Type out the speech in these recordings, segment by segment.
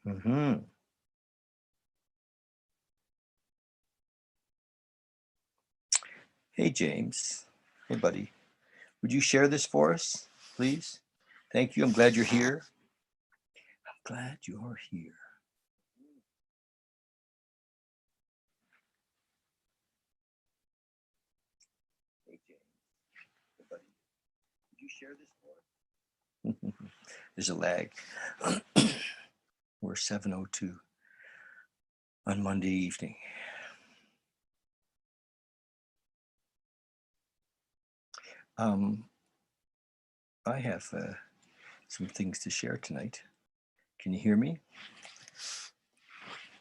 Mm-hmm. Hey, James. Hey, buddy. Would you share this for us, please? Thank you. I'm glad you're here. I'm glad you're here. Hey, James. Hey, buddy. Would you share this for us? There's a lag. We're 7:02 on Monday evening. I have some things to share tonight. Can you hear me?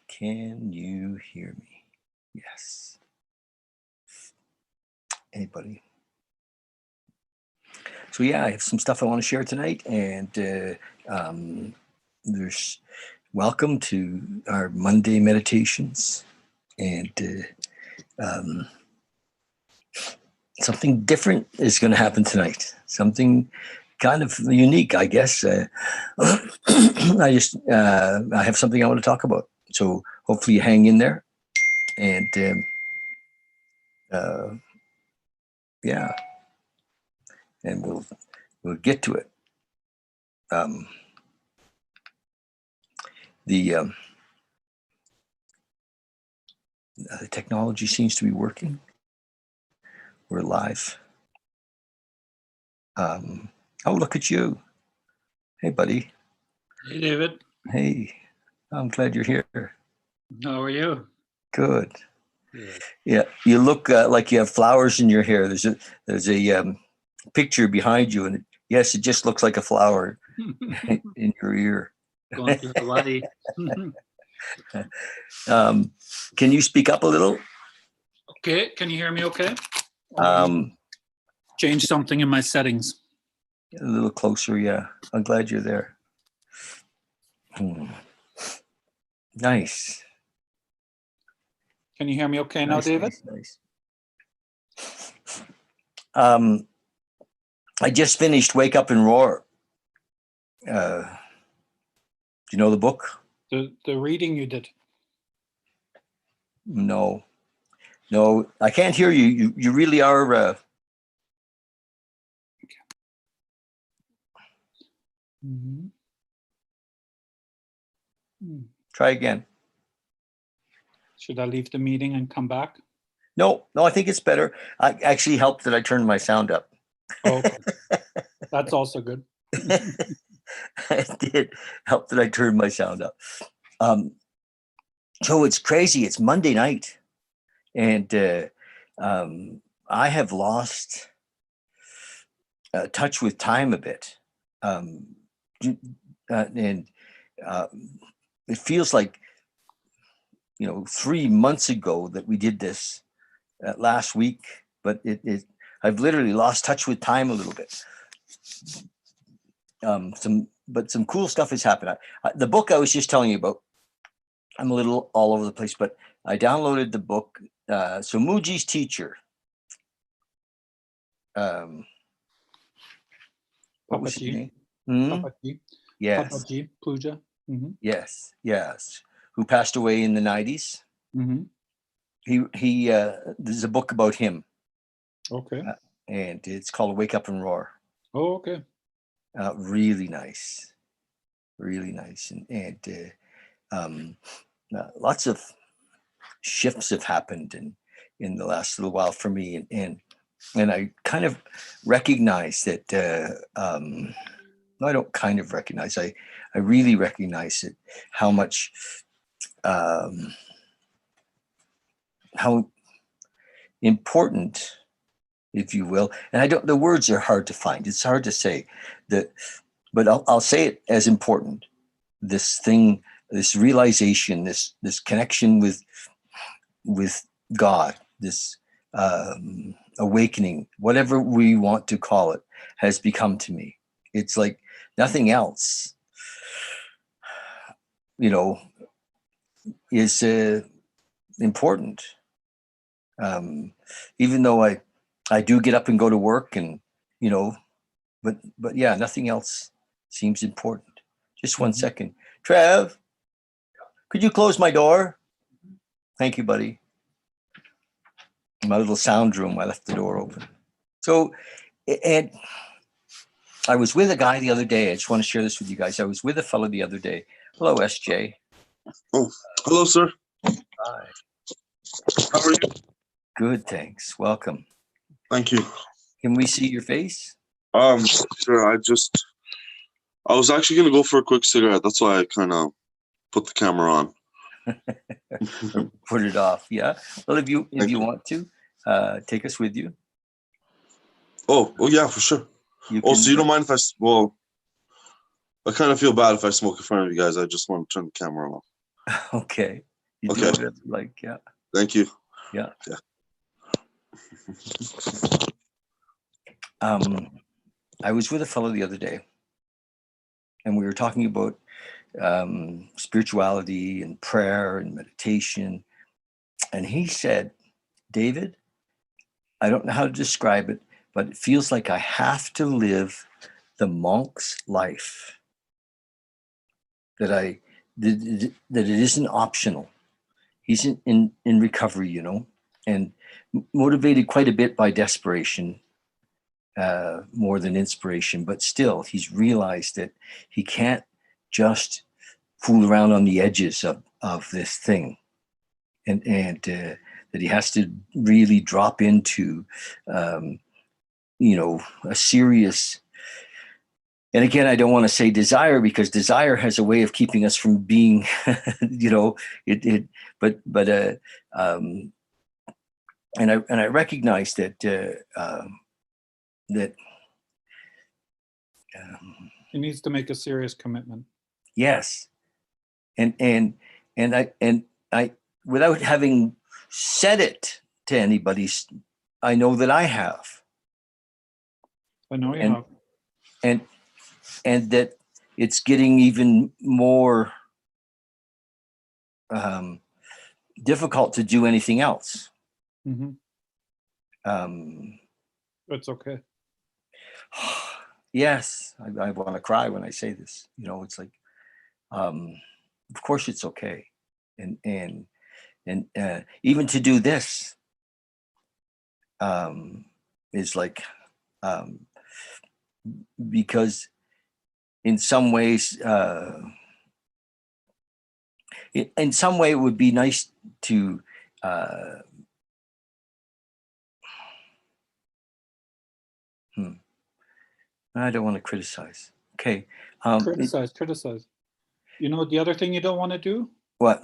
Can you hear me? Yes. Hey, buddy. So yeah, I have some stuff I want to share tonight, and there's welcome to our Monday meditations, and something different is going to happen tonight. Something kind of unique, I guess. I have something I want to talk about. So hopefully you hang in there, and yeah, and we'll get to it. The technology seems to be working. We're live. Oh, look at you. Hey, buddy. Hey, David. Hey, I'm glad you're here. How are you? Good. Yeah, you look like you have flowers in your hair. There's a picture behind you, and yes, it just looks like a flower in your ear. Going to Hawaii. Can you speak up a little? Okay, can you hear me okay? A Change something in my settings. little closer, yeah. I'm glad you're there. Nice. Can you hear me okay now, David? Nice. I just finished Wake Up and Roar. Do you know the book? The reading you did. No, I can't hear you. You really are. Try again. Should I leave the meeting and come back? No, I think it's better. I actually helped that I turned my sound up. Okay. That's also good. It did help that I turned my sound up. So it's crazy. It's Monday night, and I have lost touch with time a bit, and it feels like 3 months ago that we did this last week, but I've literally lost touch with time a little bit. Some cool stuff has happened. The book I was just telling you about, I'm a little all over the place, but I downloaded the book. So Muji's Teacher. What was his name? Papaji. Yes. Papaji Puja. Mm-hmm. Yes. Who passed away in the 90s. Mm-hmm. He there's a book about him. Okay. And it's called Wake Up and Roar. Oh, okay. Really nice, and lots of shifts have happened in the last little while for me, and I kind of recognize that. No, I don't kind of recognize. I really recognize it. How much. How important, if you will, and I don't. The words are hard to find. It's hard to say that, but I'll say it as important. This thing, this realization, this connection with God, this awakening, whatever we want to call it, has become to me. It's like nothing else, is important. Even though I do get up and go to work, and but yeah, nothing else seems important. Just 1 second, Trev. Could you close my door? Thank you, buddy. My little sound room, I left the door open. So, and I was with a guy the other day. I just want to share this with you guys. I was with a fellow the other day. Hello, SJ. Oh, hello, sir. Hi. How are you? Good, thanks. Welcome. Thank you. Can we see your face? Sure. I was actually gonna go for a quick cigarette. That's why I kind of put the camera on. Or put it off. Yeah. Well, if you Thank you. want to, take us with you. Oh, yeah, for sure. You Oh, can, so you don't mind if well, I kind of feel bad if I smoke in front of you guys. I just want to turn the camera off. okay. You do Okay. whatever you like. Yeah. Thank you. Yeah. Yeah. I was with a fellow the other day, and we were talking about spirituality and prayer and meditation. And he said, David, I don't know how to describe it, but it feels like I have to live the monk's life. That it isn't optional. He's in recovery, you know, and motivated quite a bit by desperation, more than inspiration. But still, he's realized that he can't just fool around on the edges of this thing, and that he has to really drop into, you know, a serious. And again, I don't want to say desire, because desire has a way of keeping us from being, you know, but and I recognize that that He needs to make a serious commitment. yes, and I without having said it to anybody, I know that I have, I know you And- have. and that it's getting even more difficult to do anything else. Hmm. It's okay. Yes, I want to cry when I say this. You know, it's like, of course it's okay, and even to do this is like, because in some ways, in some way, it would be nice to. I don't want to criticize. Okay. Criticize. You know, the other thing you don't want to do What?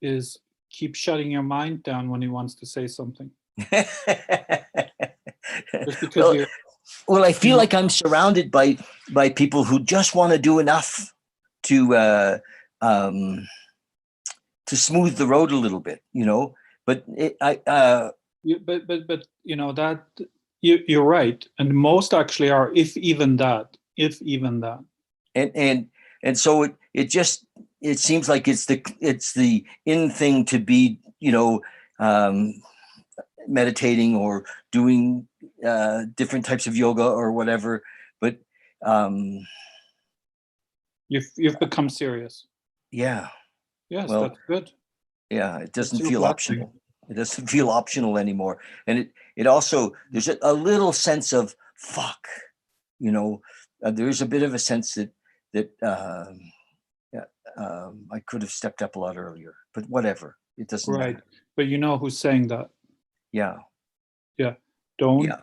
is keep shutting your mind down when he wants to say something. Just because well, you're, well, I feel know- like I'm surrounded by people who just want to do enough to smooth the road a little bit, you know. But but you know that you're right, and most actually are, if even that. And so it seems like it's the in thing to be, you know, meditating or doing different types of yoga or whatever, but You've become serious. yeah, Yes, well, that's good. yeah, it doesn't your feel blessing. optional. It doesn't feel optional anymore, and it also, there's a little sense of fuck, you know. There's a bit of a sense that I could have stepped up a lot earlier, but whatever, it doesn't Right. matter. But you know who's saying that? Yeah, Don't yeah,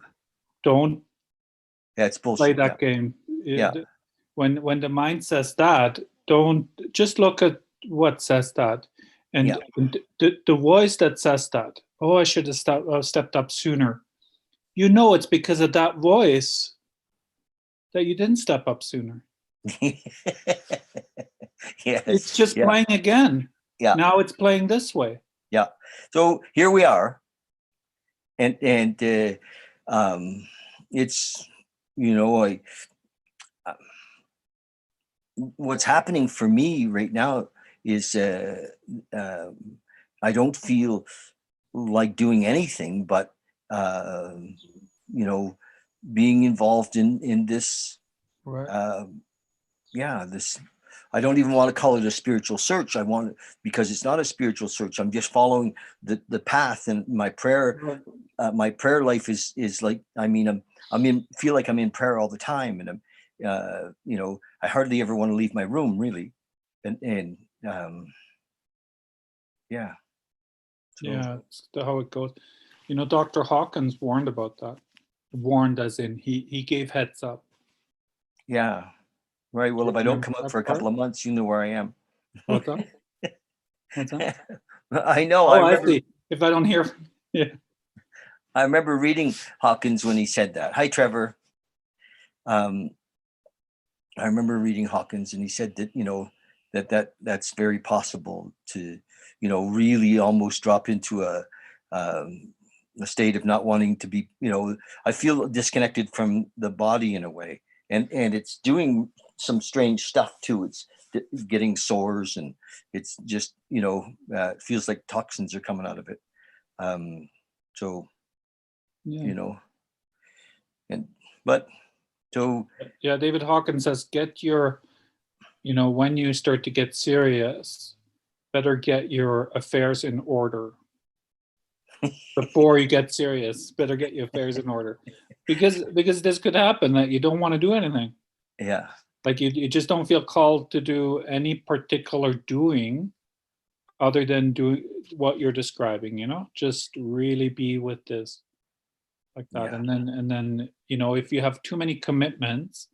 it's play bullshit. that game. Yeah. When the mind says that, don't just look at what says that, and Yeah. the voice that says that. Oh, I should have stepped up sooner. You know, it's because of that voice that you didn't step up sooner. Yes, It's just yeah. playing again. Yeah. Now it's playing this way. Yeah. So here we are, and it's, you know, what's happening for me right now is I don't feel like doing anything but you know, being involved in this Right. yeah, this I don't even want to call it a spiritual search. I want, because it's not a spiritual search. I'm just following the path, and my prayer life is like, I mean, feel like I'm in prayer all the time, and I'm, I hardly ever want to leave my room, really, and yeah. So, Yeah, it's how it goes. Dr. Hawkins warned about that. Warned as in he gave heads up. yeah, right. Well, if I don't come up for a couple of months, you know where I am. What's that? What's that? I know. Oh, I see. If I don't hear, yeah. I remember reading Hawkins when he said that. Hi, Trevor. I remember reading Hawkins, and he said that that's very possible to, really almost drop into a state of not wanting to be, I feel disconnected from the body in a way, and it's doing some strange stuff too. It's getting sores, and it's just, it feels like toxins are coming out of it. So, Yeah. So yeah, David Hawkins says, get your, when you start to get serious, better get your affairs in order. Before you get serious, better get your affairs in order, because this could happen that you don't want to do anything. Yeah. Like you just don't feel called to do any particular doing other than doing what you're describing, just really be with this like that. Yeah. And then, if you have too many commitments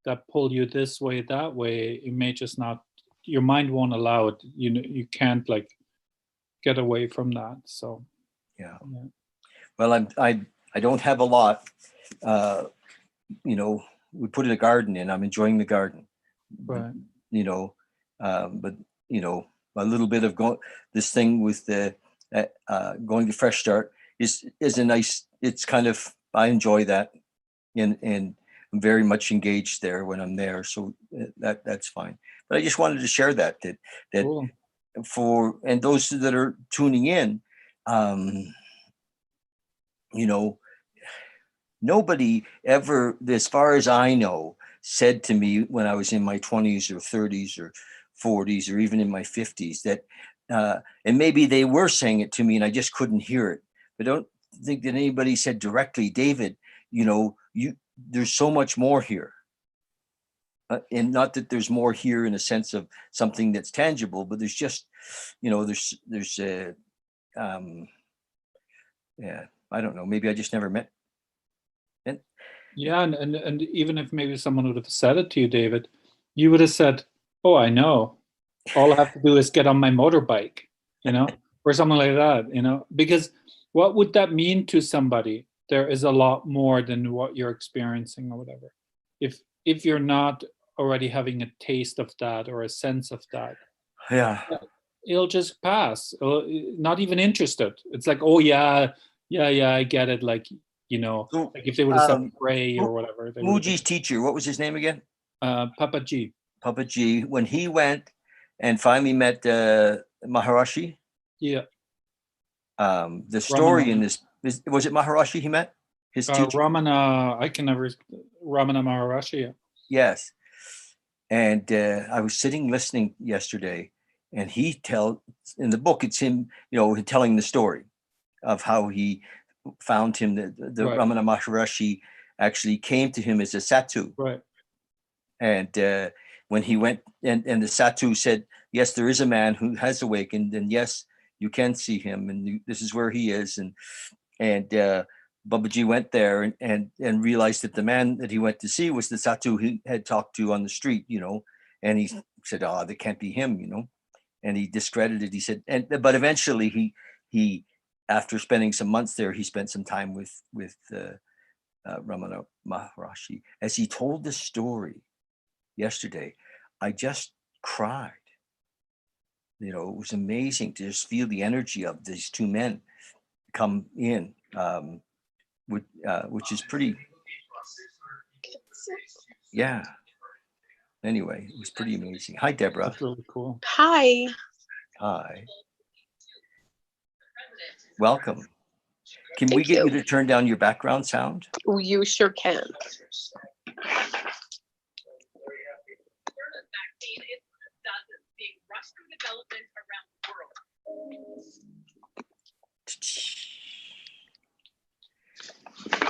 that pull you this way, that way, it may just not, your mind won't allow it. You can't like get away from that. So, yeah. Well, I don't have a lot, we put in a garden in, I'm enjoying the garden, right. But a little bit of this thing with the going to Fresh Start is a nice, it's kind of, I enjoy that, and I'm very much engaged there when I'm there, so that's fine. But I just wanted to share that Cool. for, and those that are tuning in, nobody ever, as far as I know, said to me when I was in my 20s or 30s or 40s or even in my 50s that, and maybe they were saying it to me and I just couldn't hear it. But I don't think that anybody said directly, David, there's so much more here. And not that there's more here in a sense of something that's tangible, but there's just, there's yeah, I don't know. Maybe I just never met. Yeah, and even if maybe someone would have said it to you, David, you would have said, "Oh, I know. All I have to do is get on my motorbike," or something like that, because what would that mean to somebody? There is a lot more than what you're experiencing or whatever. If you're not already having a taste of that or a sense of that, yeah, it'll just pass. Not even interested. It's like, oh yeah, I get it. Like, so, like if they would have said pray or whatever. Muji's teacher, what was his name again? Papa G. Papa G. When he went and finally met Maharashi. Yeah. The story in this, was it Maharashi he met? His teacher? Ramana Maharashi. Yeah. Yes. And I was sitting listening yesterday, and he in the book, it's him, telling the story of how he found him. The right. Ramana Maharashi actually came to him as a Satu. Right. And when he went, and the Satu said, yes, there is a man who has awakened, and yes, you can see him, and this is where he is. And Babaji went there and realized that the man that he went to see was the Satu he had talked to on the street, and he said, oh, that can't be him, and he discredited, he said, but eventually he after spending some months there, he spent some time with Ramana Maharashi. As he told the story yesterday, I just cried. It was amazing to just feel the energy of these two men come in, which is pretty, yeah. Anyway, it was pretty amazing. Hi, Deborah. That's really cool. Hi. Hi. Welcome. Can we get you to turn down your background sound? You sure can.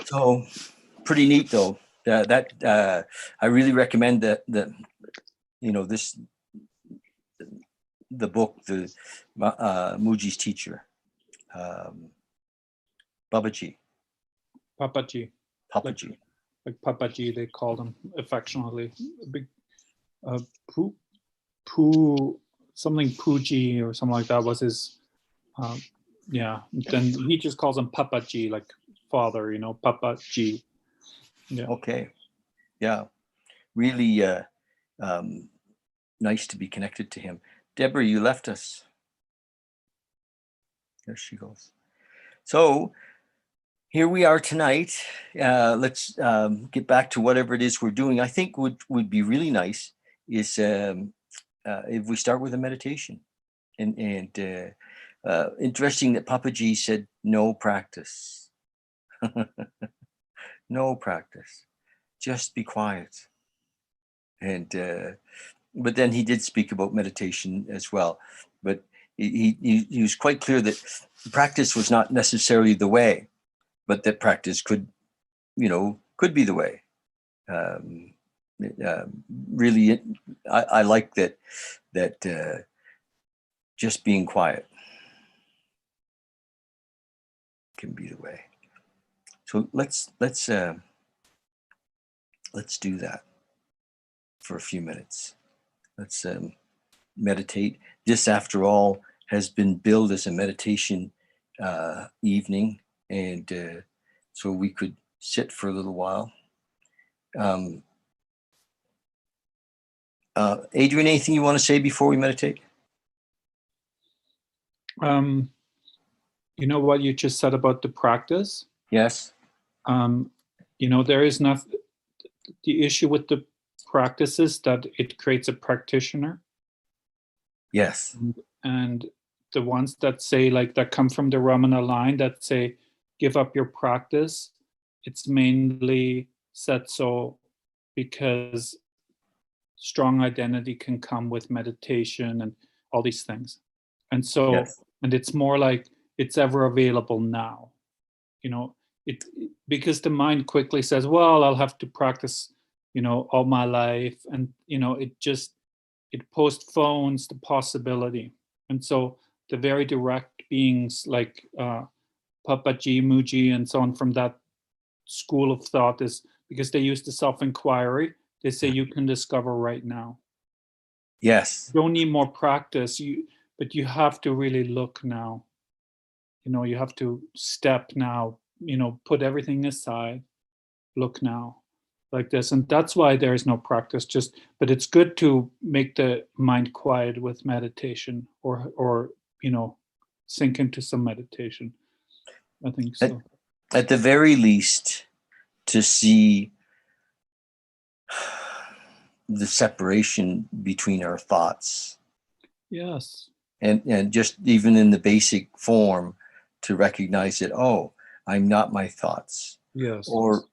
So pretty neat though. I really recommend that this the book, the Muji's teacher, Babaji. Papaji. Papaji. Like Papaji, they called him affectionately. A big something Puji or something like that was his. Yeah. Then he just calls him Papaji, like father. Papaji. Yeah. Okay. Yeah. Really nice to be connected to him. Deborah, you left us. There she goes. So here we are tonight. Let's get back to whatever it is we're doing. I think would be really nice is if we start with a meditation. And interesting that Papaji said no practice. No practice. Just be quiet. And but then he did speak about meditation as well. But he was quite clear that practice was not necessarily the way, but that practice could be the way. Really, I like that just being quiet can be the way. So let's do that for a few minutes. Let's meditate. This, after all, has been billed as a meditation evening, and so we could sit for a little while. Adrian, anything you want to say before we meditate? You know what you just said about the practice? Yes. There is nothing. The issue with the practice is that it creates a practitioner. Yes. And the ones that say, like, that come from the Ramana line that say, give up your practice, it's mainly said so because strong identity can come with meditation and all these things. And so, yes. And it's more like it's ever available now. Because the mind quickly says, well, I'll have to practice, all my life. And, it postpones the possibility. And so the very direct beings like Papaji, Muji, and so on from that school of thought is because they use the self-inquiry. They say you can discover right now. Yes. You don't need more practice, but you have to really look now. You have to step now, put everything aside, look now, like this. And that's why there is no practice, but it's good to make the mind quiet with meditation or sink into some meditation. I think so. At the very least, to see the separation between our thoughts. Yes. And just even in the basic form to recognize that, oh, I'm not my thoughts. Yes. Or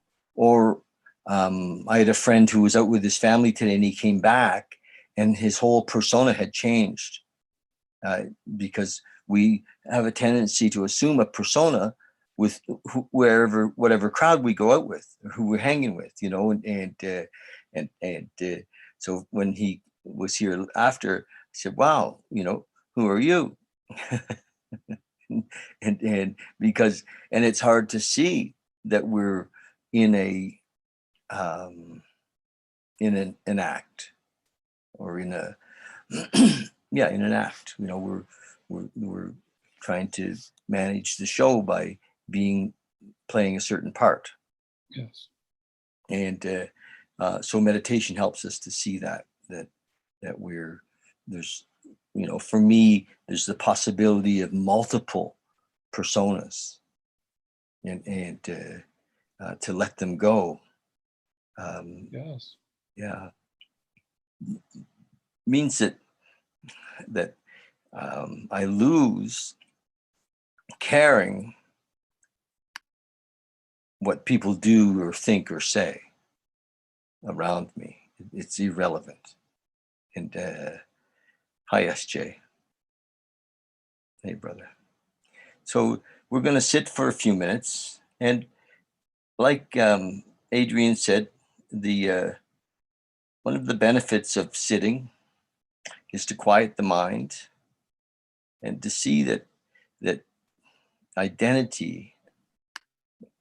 I had a friend who was out with his family today, and he came back and his whole persona had changed because we have a tendency to assume a persona with whatever crowd we go out with, or who we're hanging with, and so when he was here after, I said, wow, who are you? and because it's hard to see that we're in an act, or in an act. We're trying to manage the show by playing a certain part. Yes. And so meditation helps us to see that there's, for me, there's the possibility of multiple personas, and to let them go. Yes. Yeah. Means that I lose caring what people do or think or say around me. It's irrelevant. And hi, SJ. Hey, brother. So we're going to sit for a few minutes, and like Adrian said, the one of the benefits of sitting is to quiet the mind and to see that identity,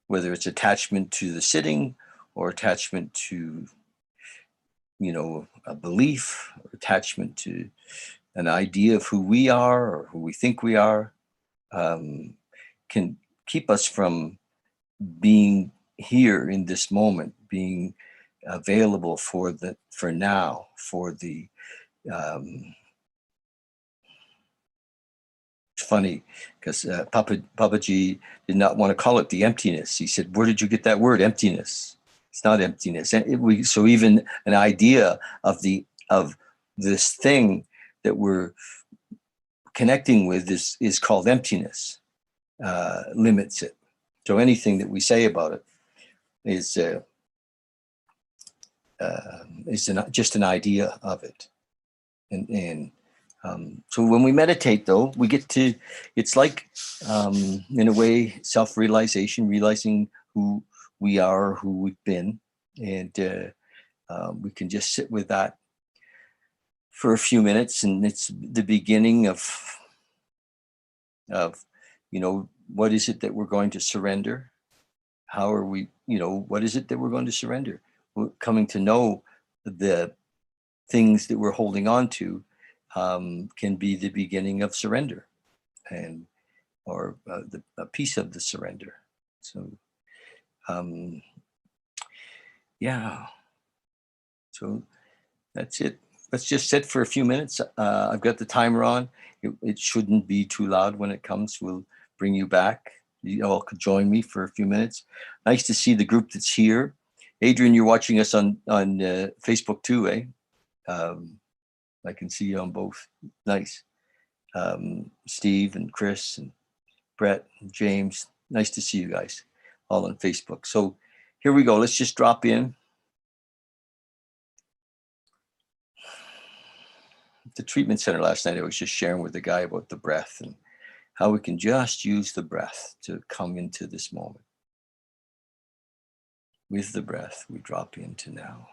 whether it's attachment to the sitting or attachment to a belief, or attachment to an idea of who we are or who we think we are, can keep us from being here in this moment, being available for now, for the it's funny because Papaji did not want to call it the emptiness. He said, "Where did you get that word, emptiness? It's not emptiness." And so even an idea of this thing that we're connecting with is called emptiness. Limits it. So anything that we say about it is just an idea of it. And so when we meditate, though, we get to, it's like, in a way, self-realization, realizing who we are, who we've been. And we can just sit with that for a few minutes. And it's the beginning of what is it that we're going to surrender? How are we, what is it that we're going to surrender? We're coming to know the things that we're holding on to can be the beginning of surrender, or a piece of the surrender. So, yeah. So that's it. Let's just sit for a few minutes. I've got the timer on. It shouldn't be too loud when it comes. We'll bring you back. You all could join me for a few minutes. Nice to see the group that's here. Adrian, you're watching us on Facebook too, eh? I can see you on both. Nice. Steve and Chris and Brett and James. Nice to see you guys all on Facebook. So here we go. Let's just drop in. The treatment center last night, I was just sharing with the guy about the breath and how we can just use the breath to come into this moment. With the breath, we drop into now.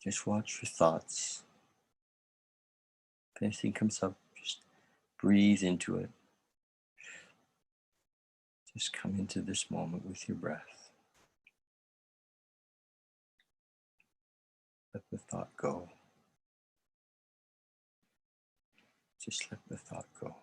Just watch your thoughts. If anything comes up, just breathe into it. Just come into this moment with your breath. Let the thought go. Just let the thought go.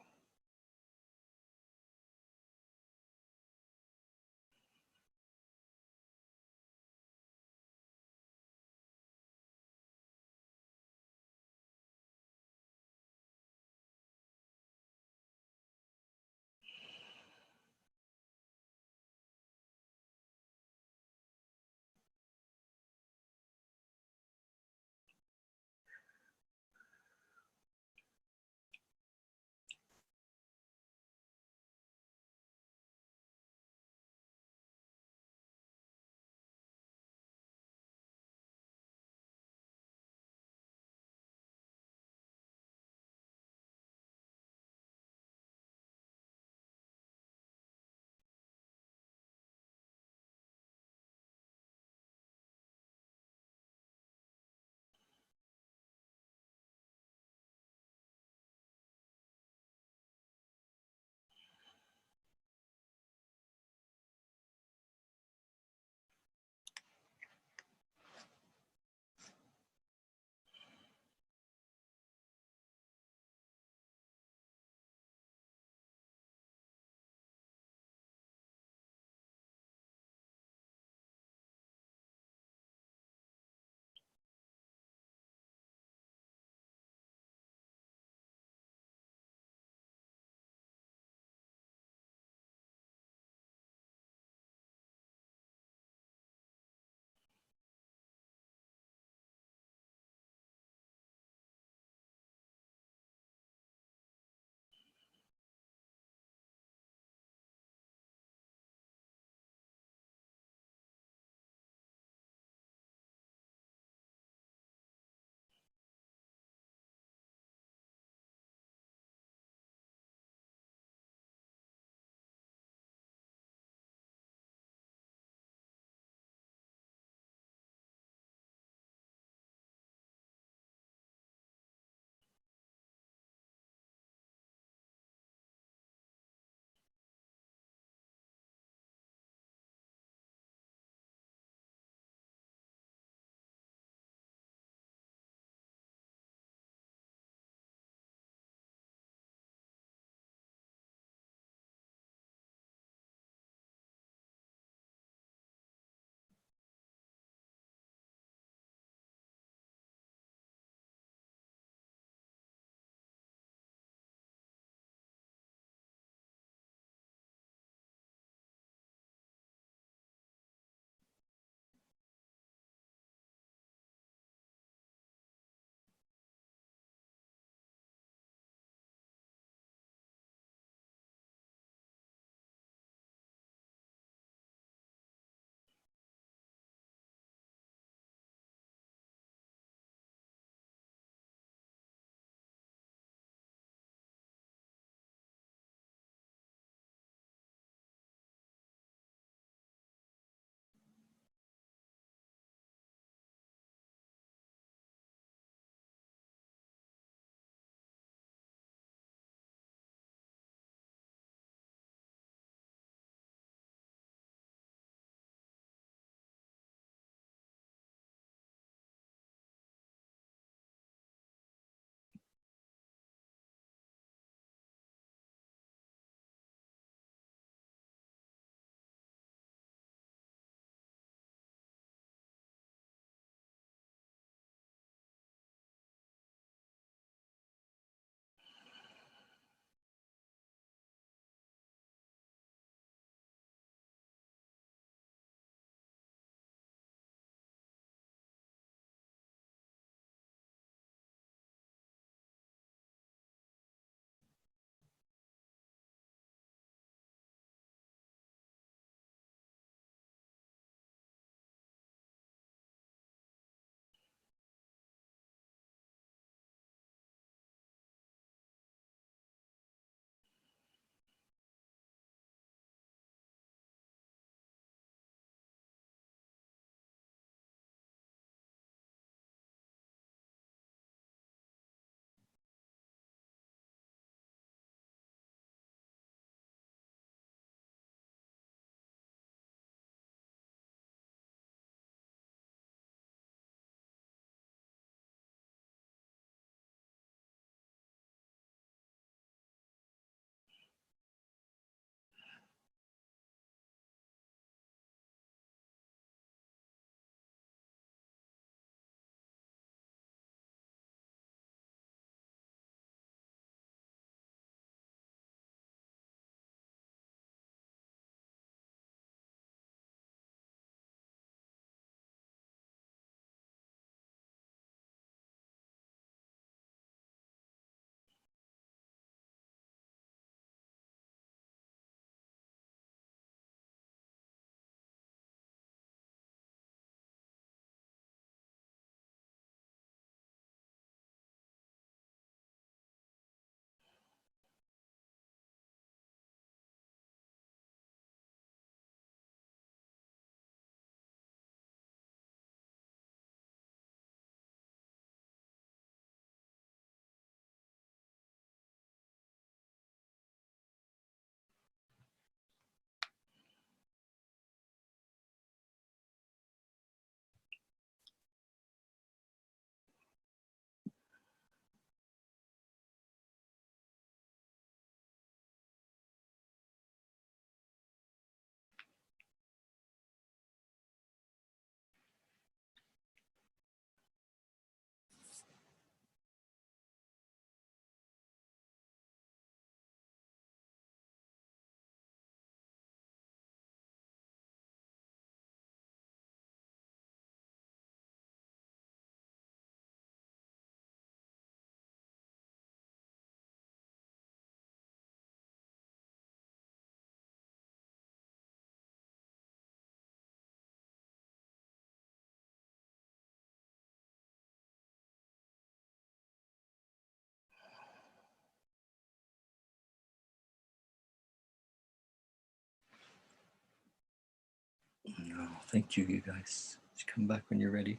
No, thank you, you guys. Just come back when you're ready.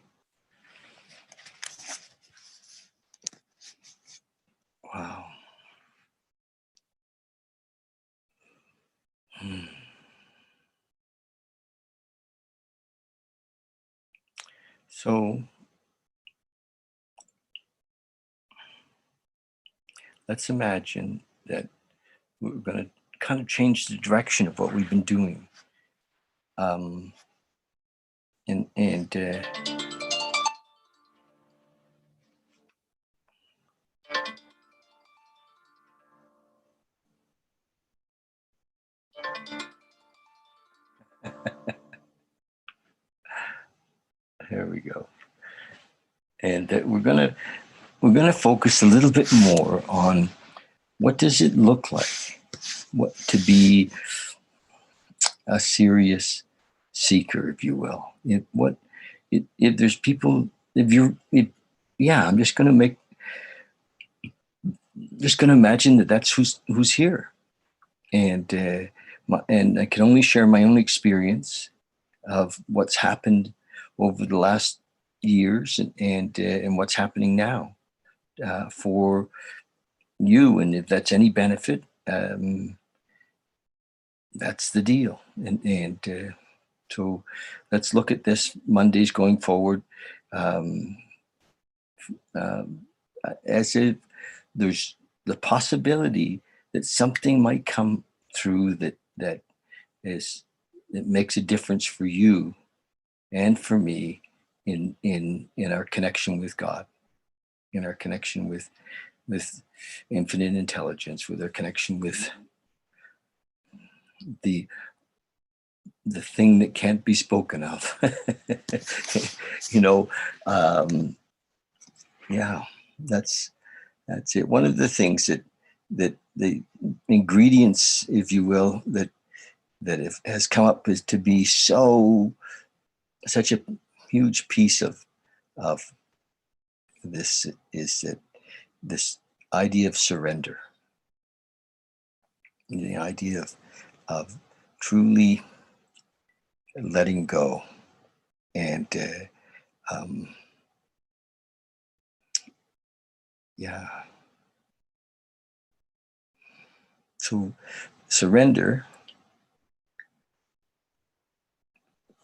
Wow. So let's imagine that we're going to kind of change the direction of what we've been doing. And there we go. And we're gonna focus a little bit more on what does it look like, what to be a serious seeker, if you will. If there's people, yeah, I'm just gonna imagine that that's who's here, and and I can only share my own experience of what's happened over the last years and what's happening now for you, and if that's any benefit, that's the deal. And so let's look at this Mondays going forward, um, um, as if there's the possibility that something might come through that makes a difference for you and for me in our connection with God, in our connection with infinite intelligence, with our connection with the thing that can't be spoken of. you know, yeah, that's it. One of the things that the ingredients, if you will, that has come up is to be such a huge piece of this is that this idea of surrender, the idea of truly letting go and yeah. So surrender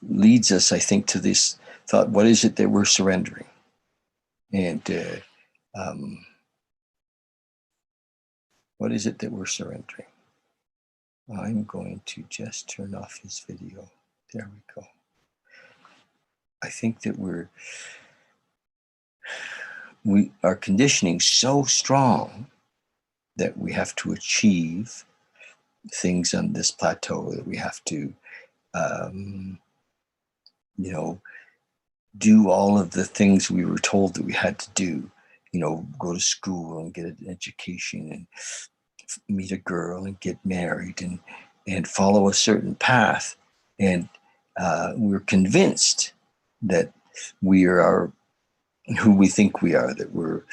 leads us, I think, to this thought: what is it that we're surrendering? And what is it that we're surrendering? I'm going to just turn off his video. There we go. I think that we are conditioning so strong that we have to achieve things on this plateau, that we have to you know, do all of the things we were told that we had to do, go to school and get an education and meet a girl and get married and follow a certain path. And we're convinced that we are who we think we are, that we're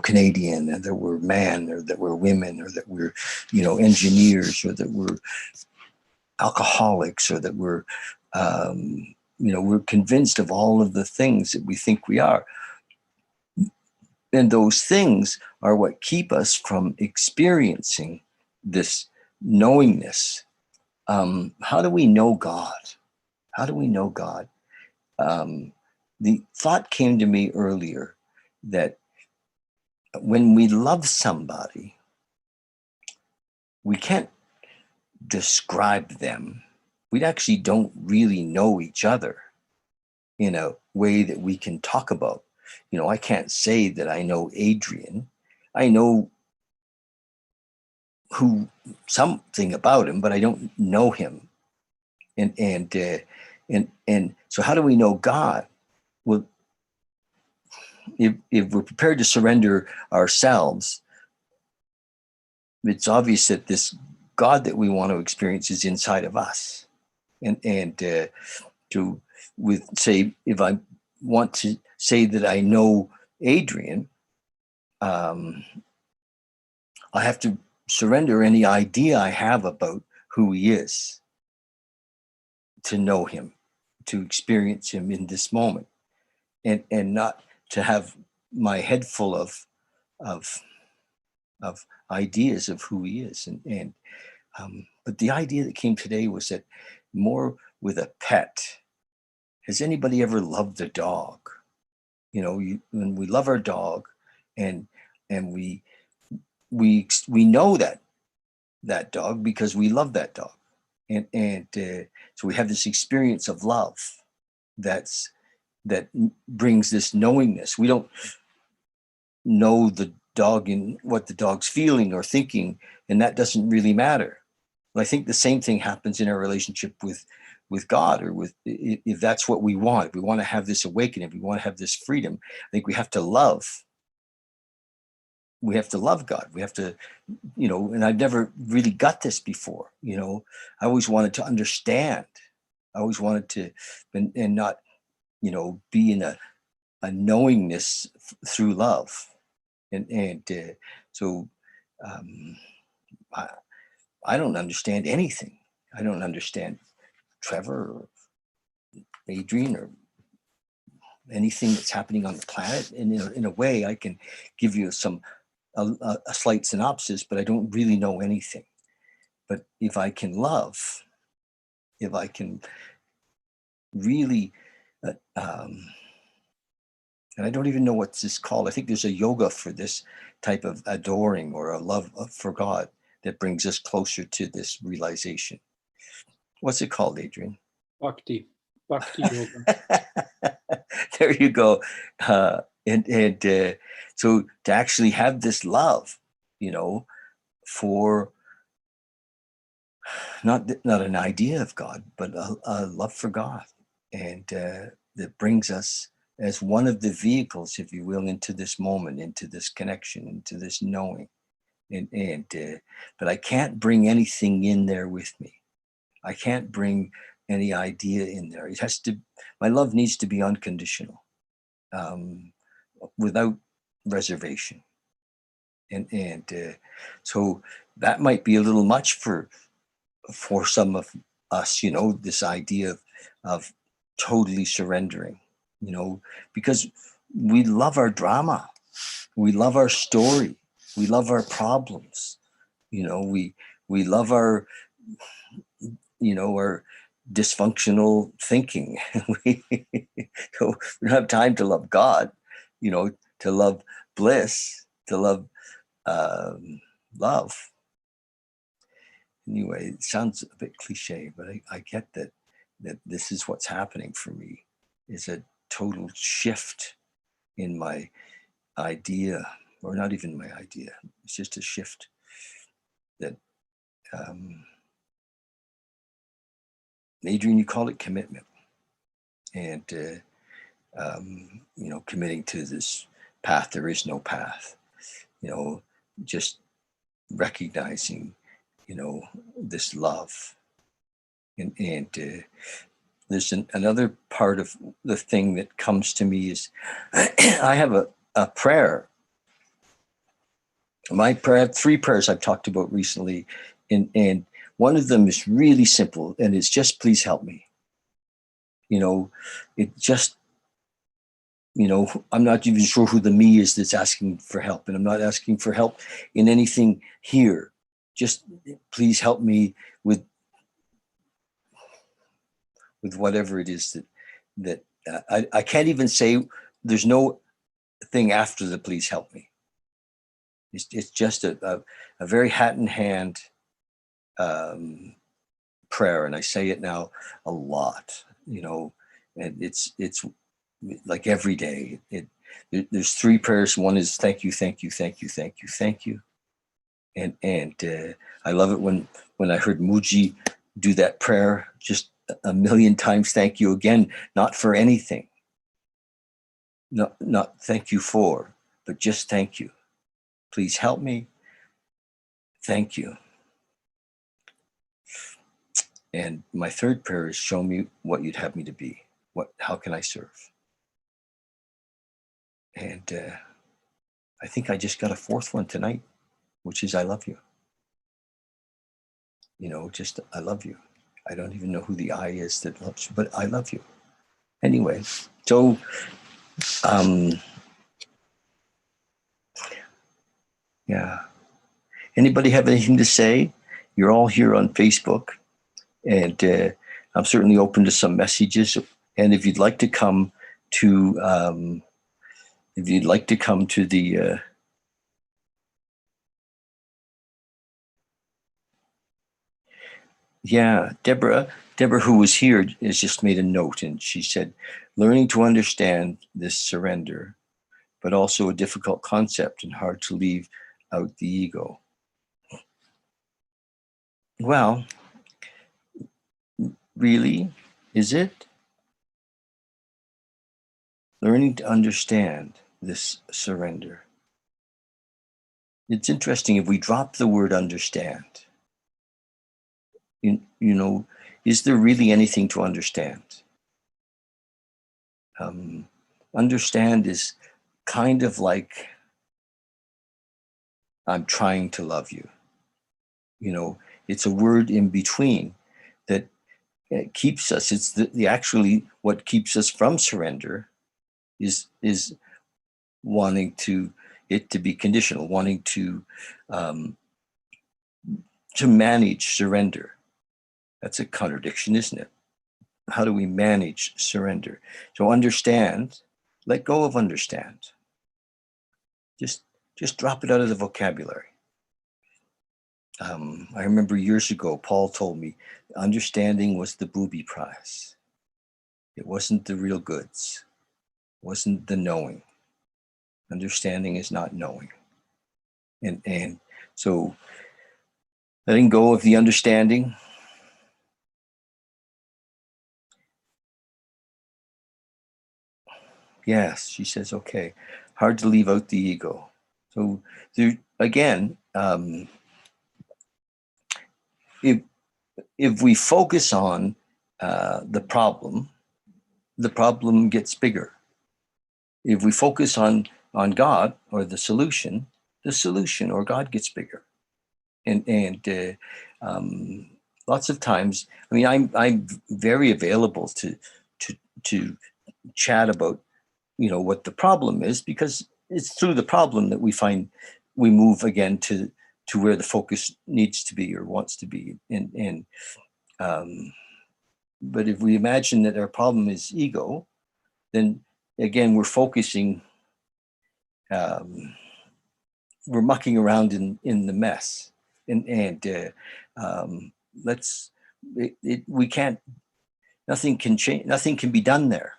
Canadian, and that we're men, or that we're women, or that we're, engineers, or that we're alcoholics, or that we're convinced of all of the things that we think we are. And those things are what keep us from experiencing this knowingness. How do we know God? How do we know God? The thought came to me earlier that when we love somebody, we can't describe them. We actually don't really know each other in a way that we can talk about. I can't say that I know Adrian. I know something about him, but I don't know him. And so how do we know God? Well, if we're prepared to surrender ourselves, it's obvious that this God that we want to experience is inside of us. And say, if I want to say that I know Adrian, I have to surrender any idea I have about who he is. to know him, to experience him in this moment, and not to have my head full of of ideas of who he is. And but the idea that came today was that more with a pet. Has anybody ever loved a dog? You know, when we love our dog, and we know that dog because we love that dog, and so we have this experience of love that brings this knowingness. We don't know the dog and what the dog's feeling or thinking, and that doesn't really matter. But I think the same thing happens in our relationship with God, or with, if that's what we want. If we want to have this awakening, if we want to have this freedom, I think we have to love. We have to love God. We have to, you know, and I've never really got this before. You know, I always wanted to understand. I always wanted to, and not, you know, be in a knowingness through love. And so I don't understand anything. I don't understand Trevor or Adrian or anything that's happening on the planet. And in a way, I can give you a slight synopsis, but I don't really know anything. But if I can love, if I can really, and I don't even know what's this called. I think there's a yoga for this type of adoring or a love for God that brings us closer to this realization. What's it called, Adrian? Bhakti yoga. There you go. And so to actually have this love, you know, for not an idea of God, but a love for God, and that brings us as one of the vehicles, if you will, into this moment, into this connection, into this knowing. And but I can't bring anything in there with me. I can't bring any idea in there. It has to. My love needs to be unconditional, without reservation. And so that might be a little much for some of us, you know, this idea of totally surrendering, you know, because we love our drama, we love our story, we love our problems, you know, we love our, you know, our dysfunctional thinking. we, so we don't have time to love God, you know, to love bliss, to love love. Anyway, it sounds a bit cliche, but I get that this is what's happening for me, is a total shift in my idea, or not even my idea. It's just a shift that, Adrian, you call it commitment, and you know, committing to this path. There is no path, you know, just recognizing, you know, this love. And there's another part of the thing that comes to me is I have a prayer. My prayer, I have 3 prayers I've talked about recently, and one of them is really simple, and it's just, please help me. You know, it just, you know, I'm not even sure who the me is that's asking for help, and I'm not asking for help in anything here. Just please help me with whatever it is that I can't even say. There's no thing after the please help me. It's just a very hat in hand prayer, and I say it now a lot, you know, and it's like every day. There's 3 prayers. One is thank you, thank you, thank you, thank you, thank you, and I love it when I heard Muji do that prayer just a million times. Thank you again, not for anything, not thank you for, but just thank you. Please help me. Thank you. And my 3rd prayer is show me what you'd have me to be. How can I serve? And I think I just got a 4th one tonight, which is I love you. You know, just I love you. I don't even know who the I is that loves you, but I love you. Anyway, so yeah. Anybody have anything to say? You're all here on Facebook, and I'm certainly open to some messages. And if you'd like to come to, the yeah, Deborah, who was here, has just made a note, and she said, learning to understand this surrender, but also a difficult concept and hard to leave out the ego. Well, really, is it? Learning to understand this surrender. It's interesting if we drop the word understand. You know, is there really anything to understand? Understand is kind of like I'm trying to love you. You know, it's a word in between that keeps us. It's the actually what keeps us from surrender is wanting it to be conditional, wanting to manage surrender. That's a contradiction, isn't it? How do we manage surrender? So understand, let go of understand. Just drop it out of the vocabulary. I remember years ago, Paul told me, understanding was the booby prize. It wasn't the real goods. It wasn't the knowing. Understanding is not knowing. And so letting go of the understanding. Yes, she says, okay. Hard to leave out the ego. So there, again, if we focus on the problem gets bigger. If we focus on God or the solution or God gets bigger. And lots of times, I mean, I'm very available to chat about, what the problem is, because it's through the problem that we find we move again to where the focus needs to be or wants to be. And but if we imagine that our problem is ego, then again we're focusing, we're mucking around in the mess, and let's we can't, nothing can change, nothing can be done there.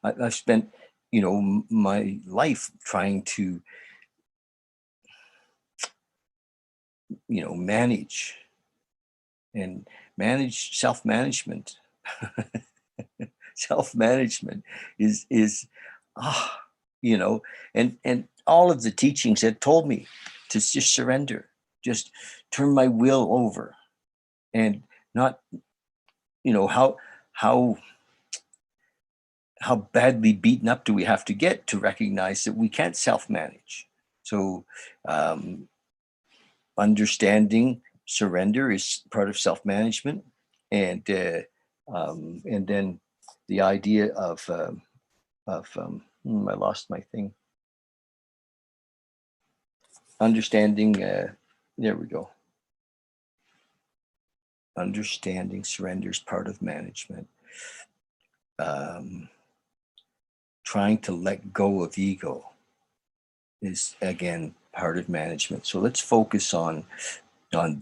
I've spent my life trying to manage self-management. Self-management is and all of the teachings had told me to just surrender, just turn my will over, and not how badly beaten up do we have to get to recognize that we can't self-manage. So understanding surrender is part of self-management, and then the idea of I lost my thing. Understanding, there we go. Understanding surrender is part of management. Trying to let go of ego is again part of management. So let's focus on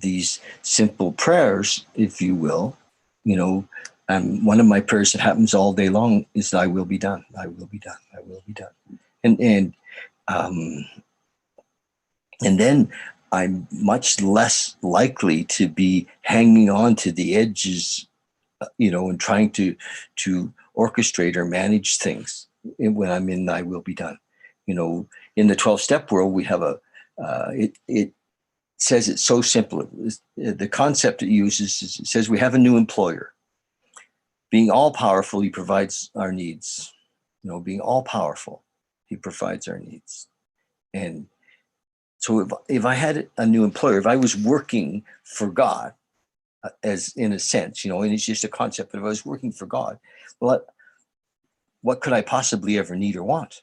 these simple prayers, if you will. One of my prayers that happens all day long is "I will be done. I will be done. I will be done." And then I'm much less likely to be hanging on to the edges, and trying to orchestrate or manage things when I'm in "I will be done." In the 12-step world, we have it says it's so simple. The concept it uses is, it says we have a new employer. Being all powerful, he provides our needs. Being all powerful, he provides our needs. And so if I had a new employer, if I was working for God, as in a sense, and it's just a concept. But if I was working for God, well, what could I possibly ever need or want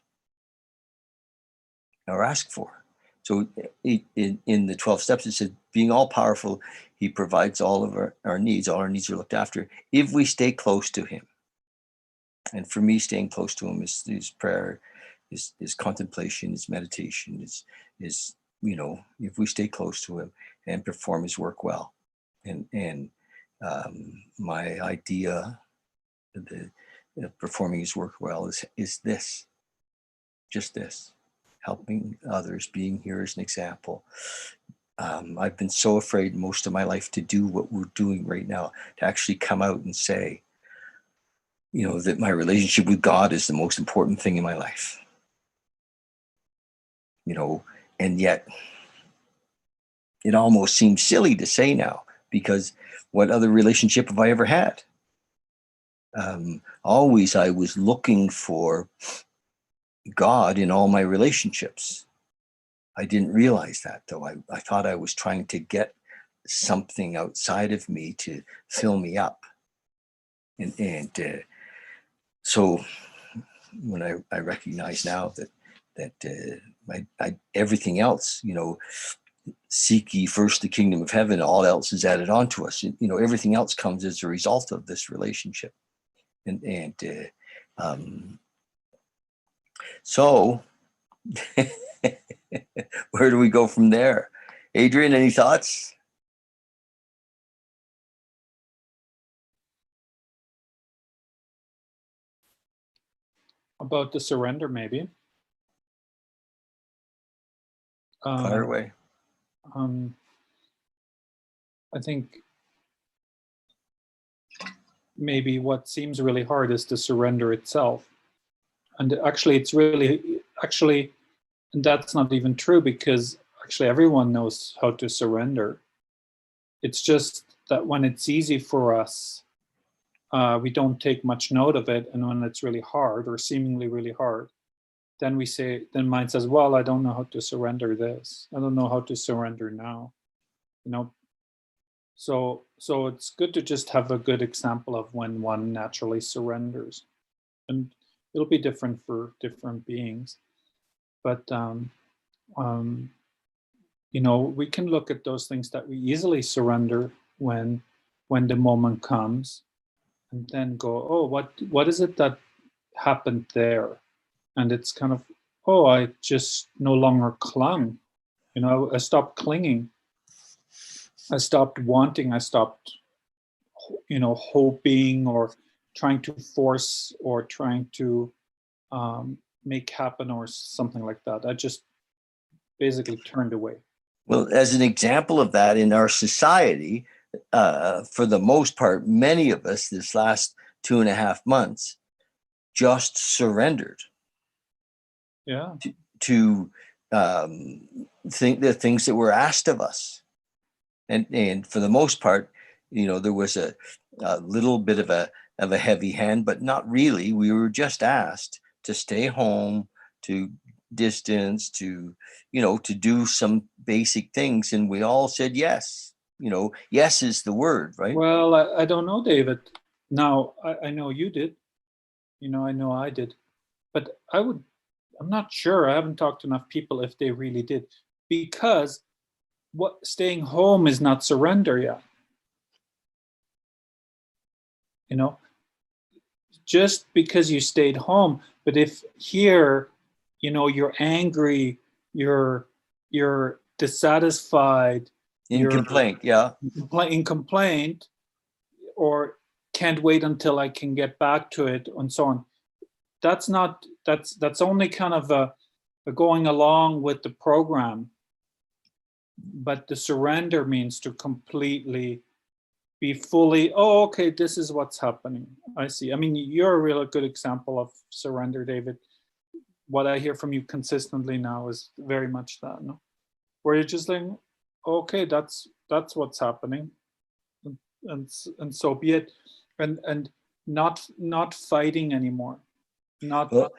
or ask for? So in the 12 steps, it said, being all powerful, he provides all of our needs. All our needs are looked after if we stay close to him. And for me, staying close to him is prayer, is contemplation, is meditation, is if we stay close to him and perform his work well. And my idea of performing his work well is this, just this, helping others, being here as an example. I've been so afraid most of my life to do what we're doing right now, to actually come out and say, that my relationship with God is the most important thing in my life. And yet it almost seems silly to say now, because what other relationship have I ever had? Always I was looking for God in all my relationships. I didn't realize that, though. I thought I was trying to get something outside of me to fill me up. And so when I recognize now that everything else, seek ye first the kingdom of heaven, all else is added on to us. Everything else comes as a result of this relationship. So where do we go from there? Adrian, any thoughts? About the surrender, maybe. Fire away. I think maybe what seems really hard is the surrender itself. And actually, and that's not even true, because actually everyone knows how to surrender. It's just that when it's easy for us, we don't take much note of it. And when it's really hard, or seemingly really hard, then mind says, well, I don't know how to surrender this. I don't know how to surrender now. So it's good to just have a good example of when one naturally surrenders. And it'll be different for different beings. But, we can look at those things that we easily surrender when the moment comes, and then go, oh, what is it that happened there? And it's kind of, oh, I just no longer clung. I stopped clinging. I stopped wanting. I stopped, hoping or trying to force or trying to make happen or something like that. I just basically turned away. Well, as an example of that in our society, for the most part, many of us this last 2.5 months just surrendered. Yeah. To think the things that were asked of us, and for the most part, there was a little bit of a heavy hand, but not really. We were just asked to stay home, to distance, to do some basic things, and we all said yes. Yes is the word, right? Well, I don't know, David. Now I know you did. I know I did, but I'm not sure. I haven't talked to enough people if they really did, because staying home is not surrender yet. Just because you stayed home, but if here, you're angry, you're dissatisfied, in complaint, yeah, in complaint, or can't wait until I can get back to it, and so on. That's only kind of a going along with the program. But the surrender means to completely be fully, oh, okay, this is what's happening. I see. I mean, you're a really good example of surrender, David. What I hear from you consistently now is very much that, no? Where you're just like, okay, that's what's happening, and so be it, and not fighting anymore. Well,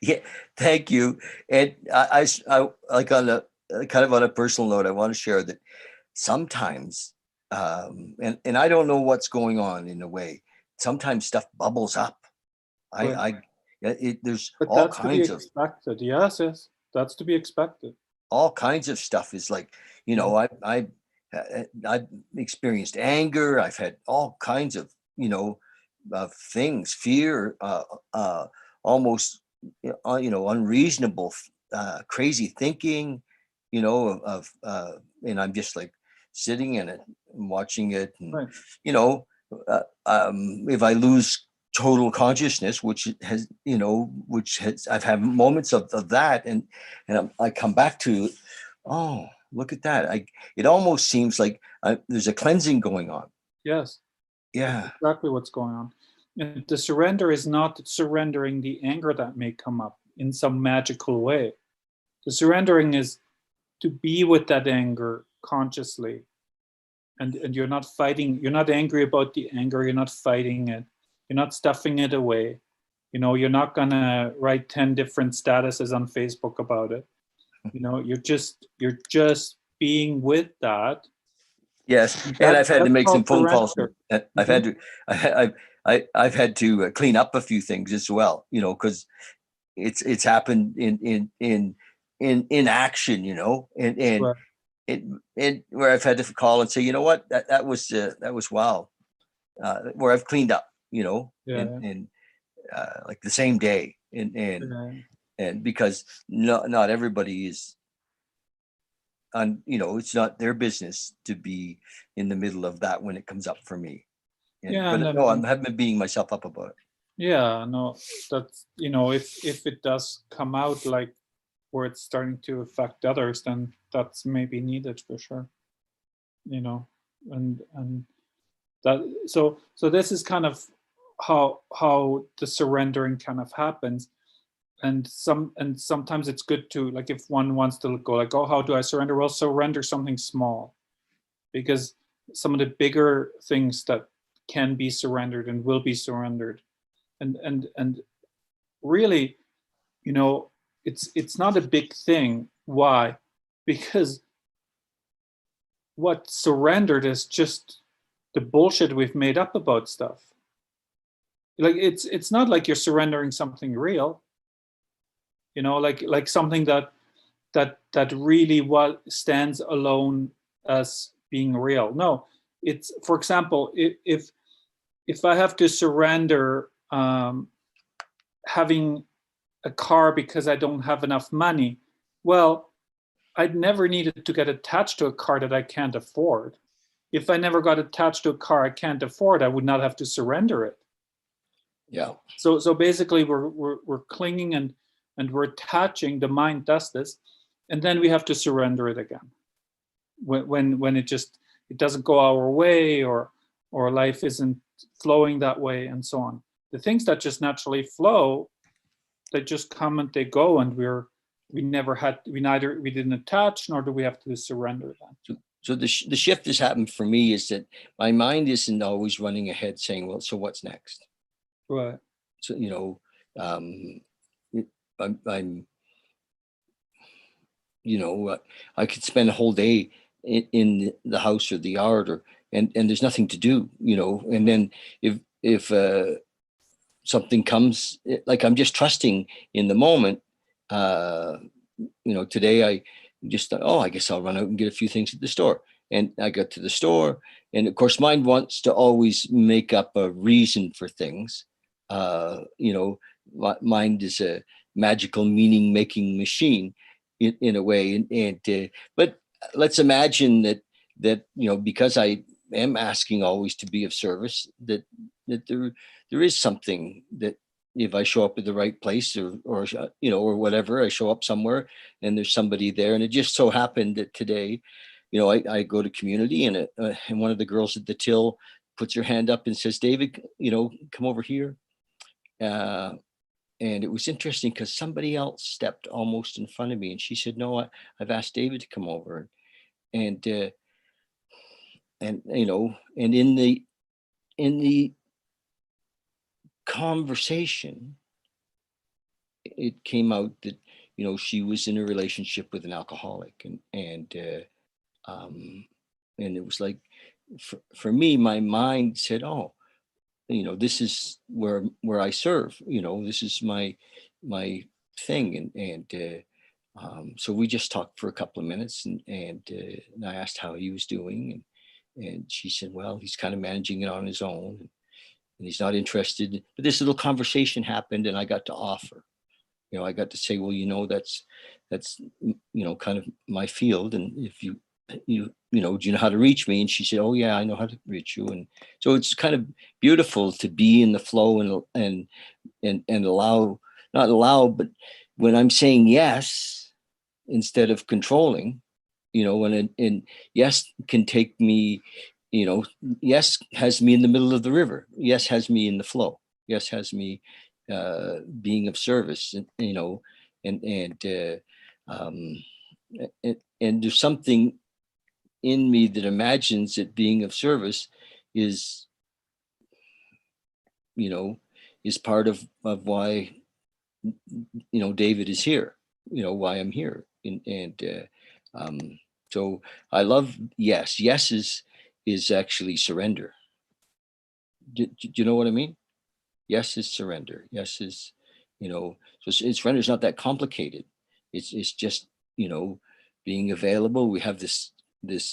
yeah, thank you. And I like on a kind of on a personal note, I want to share that sometimes, and I don't know what's going on in a way. Sometimes stuff bubbles up. There's But all that's to be kinds of expected. Yes, yes, that's to be expected. all kinds of stuff. Is like, you know, I've experienced anger. I've had all kinds of, things, fear, almost, unreasonable, crazy thinking, and I'm just like sitting in it and watching it, and Right. if I lose total consciousness, which has, I've had moments of that, and I come back to, oh, look at that. It almost seems like there's a cleansing going on. Yes. Yeah. That's exactly what's going on. And the surrender is not surrendering the anger that may come up in some magical way. The surrendering is to be with that anger consciously. And you're not fighting, you're not angry about the anger, you're not fighting it, you're not stuffing it away. You're not gonna write 10 different statuses on Facebook about it. You're just being with that. Yes, and I've had to make some phone calls. I've had to, I've had to clean up a few things as well, because it's happened in action, and Right. it where I've had to call and say, you know what, that was wow, where I've cleaned up, and like the same day, and because not everybody is. It's not their business to be in the middle of that when it comes up for me. But no, I haven't been beating myself up about it. Yeah, no, that's, if it does come out like where it's starting to affect others, then that's maybe needed for sure. And that, so this is kind of how the surrendering kind of happens. And sometimes it's good to, like, if one wants to go like, oh, how do I surrender? Well, surrender something small, because some of the bigger things that can be surrendered and will be surrendered, and really, it's not a big thing. Why? Because what surrendered is just the bullshit we've made up about stuff. Like, it's not like you're surrendering something real, like something that really what stands alone as being real. No, it's, for example, if I have to surrender having a car because I don't have enough money, well, I'd never needed to get attached to a car that I can't afford. If I never got attached to a car I can't afford, I would not have to surrender it. Yeah. So basically, we're clinging and we're attaching. The mind does this, and then we have to surrender it again when it doesn't go our way, or life isn't flowing that way, and so on. The things that just naturally flow, they just come and they go, and we didn't attach, nor do we have to surrender that. So the shift has happened for me is that my mind isn't always running ahead saying, well, so what's next? Right. So, I'm I could spend a whole day in the house or the yard, and there's nothing to do, and then if something comes, like, I'm just trusting in the moment. Today I just thought, oh, I guess I'll run out and get a few things at the store. And I got to the store, and of course mind wants to always make up a reason for things. Mind is a magical meaning making machine in a way, but let's imagine that because I am asking always to be of service, that there is something that if I show up at the right place, or whatever, I show up somewhere and there's somebody there. And it just so happened that today, I go to community, and one of the girls at the till puts her hand up and says, David, come over here. And it was interesting because somebody else stepped almost in front of me, and she said, no, I've asked David to come over. And in the conversation, it came out that, she was in a relationship with an alcoholic, and And it was like, for me, my mind said, oh, this is where I serve, this is my thing. So we just talked for a couple of minutes, and I asked how he was doing, and she said, well, he's kind of managing it on his own, and he's not interested. But this little conversation happened, and I got to offer. I got to say, well, that's kind of my field, and if do you know how to reach me? And she said, oh yeah, I know how to reach you. And so it's kind of beautiful to be in the flow and not allow, but when I'm saying yes instead of controlling, and yes can take me, yes has me in the middle of the river, yes has me in the flow, yes has me being of service, um, and there's something in me that imagines that being of service is you know is part of why David is here, why I'm here. So I love yes is actually surrender. Do you know what I mean? Yes is surrender. Yes is, so surrender is not that complicated. It's just, being available. We have this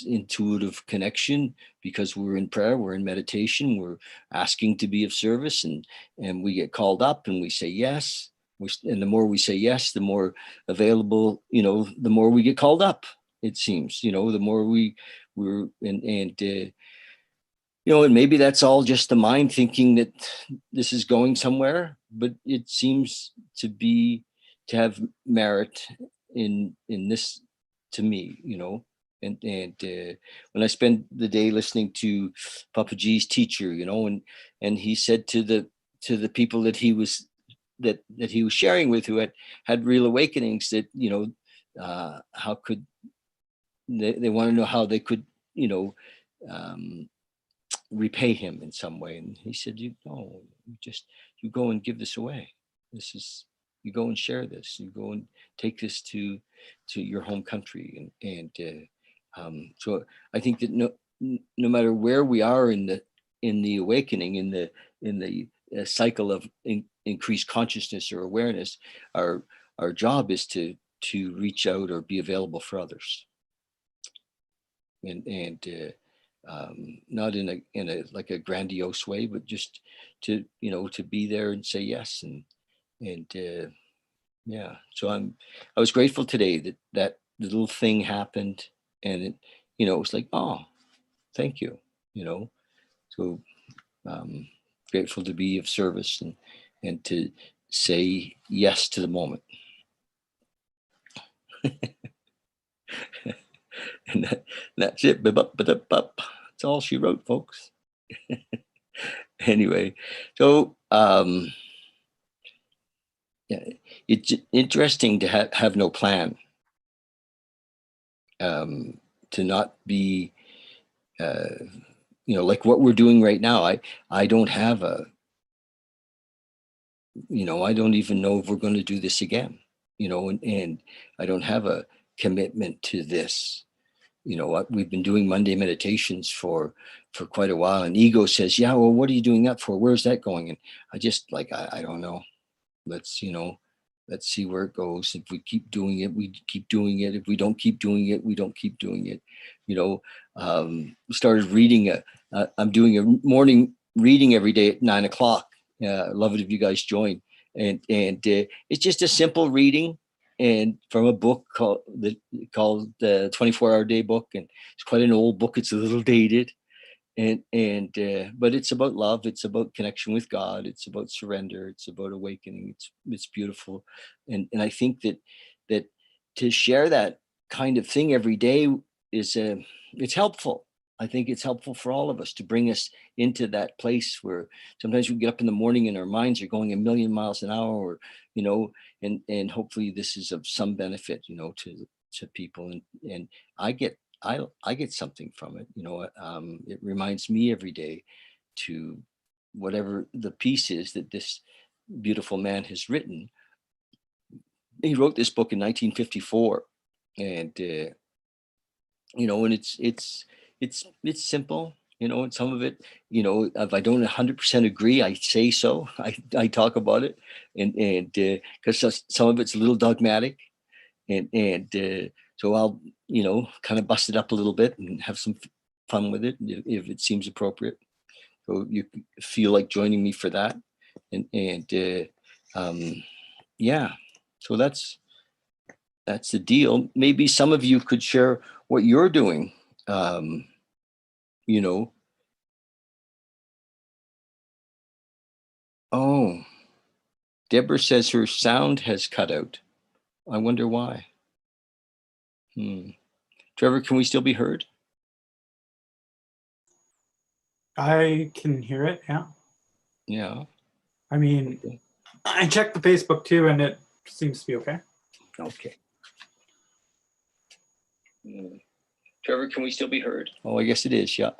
intuitive connection because we're in prayer, we're in meditation, we're asking to be of service, and we get called up and we say yes. And the more we say yes, the more available, the more we get called up, it seems, the more we're and maybe that's all just the mind thinking that this is going somewhere, but it seems to have merit in this to me, and when I spend the day listening to Papa G's teacher, and he said to the people that he was sharing with, who had real awakenings, that how could they want to know how they could um, repay him in some way. And he said, you go and give this away. You go and share this, you go and take this to your home country. So I think that no matter where we are in the awakening, in the cycle of increased consciousness or awareness, our job is to reach out or be available for others. Not in a like a grandiose way, but just to be there and say yes. Yeah, so I was grateful today that little thing happened, and it was like, oh, thank you. So grateful to be of service and to say yes to the moment. And that's it. That's all she wrote, folks. Anyway, so yeah, it's interesting to have no plan, to not be, like what we're doing right now. I don't have I don't even know if we're going to do this again, and I don't have a commitment to this. We've been doing Monday meditations for quite a while, and ego says, yeah, well, what are you doing that for? Where's that going? And I just I don't know. Let's see where it goes. If we keep doing it, we keep doing it. If we don't keep doing it, we don't keep doing it. Started reading I'm doing a morning reading every day at 9:00. Love it if you guys join. And it's just a simple reading, and from a book called the 24-Hour Day book, and it's quite an old book. It's a little dated, but it's about love, it's about connection with God, it's about surrender, it's about awakening. It's beautiful. And I think that to share that kind of thing every day is it's helpful. I think it's helpful for all of us to bring us into that place where sometimes we get up in the morning and our minds are going a million miles an hour, or and hopefully this is of some benefit to people, and I get something from it. It reminds me every day to whatever the piece is that this beautiful man has written. He wrote this book in 1954, and and it's simple, and some of it, if I don't 100% agree, I say so. I talk about it, and because some of it's a little dogmatic, and so I'll kind of bust it up a little bit and have some fun with it if it seems appropriate. So you feel like joining me for that, and yeah, so that's the deal. Maybe some of you could share what you're doing. You know, oh, Deborah says her sound has cut out. I wonder why. Trevor, can we still be heard? I can hear it, yeah. Yeah. I mean, Okay. I checked the Facebook too, and it seems to be okay. Okay. Trevor, can we still be heard? Oh, I guess it is, yeah.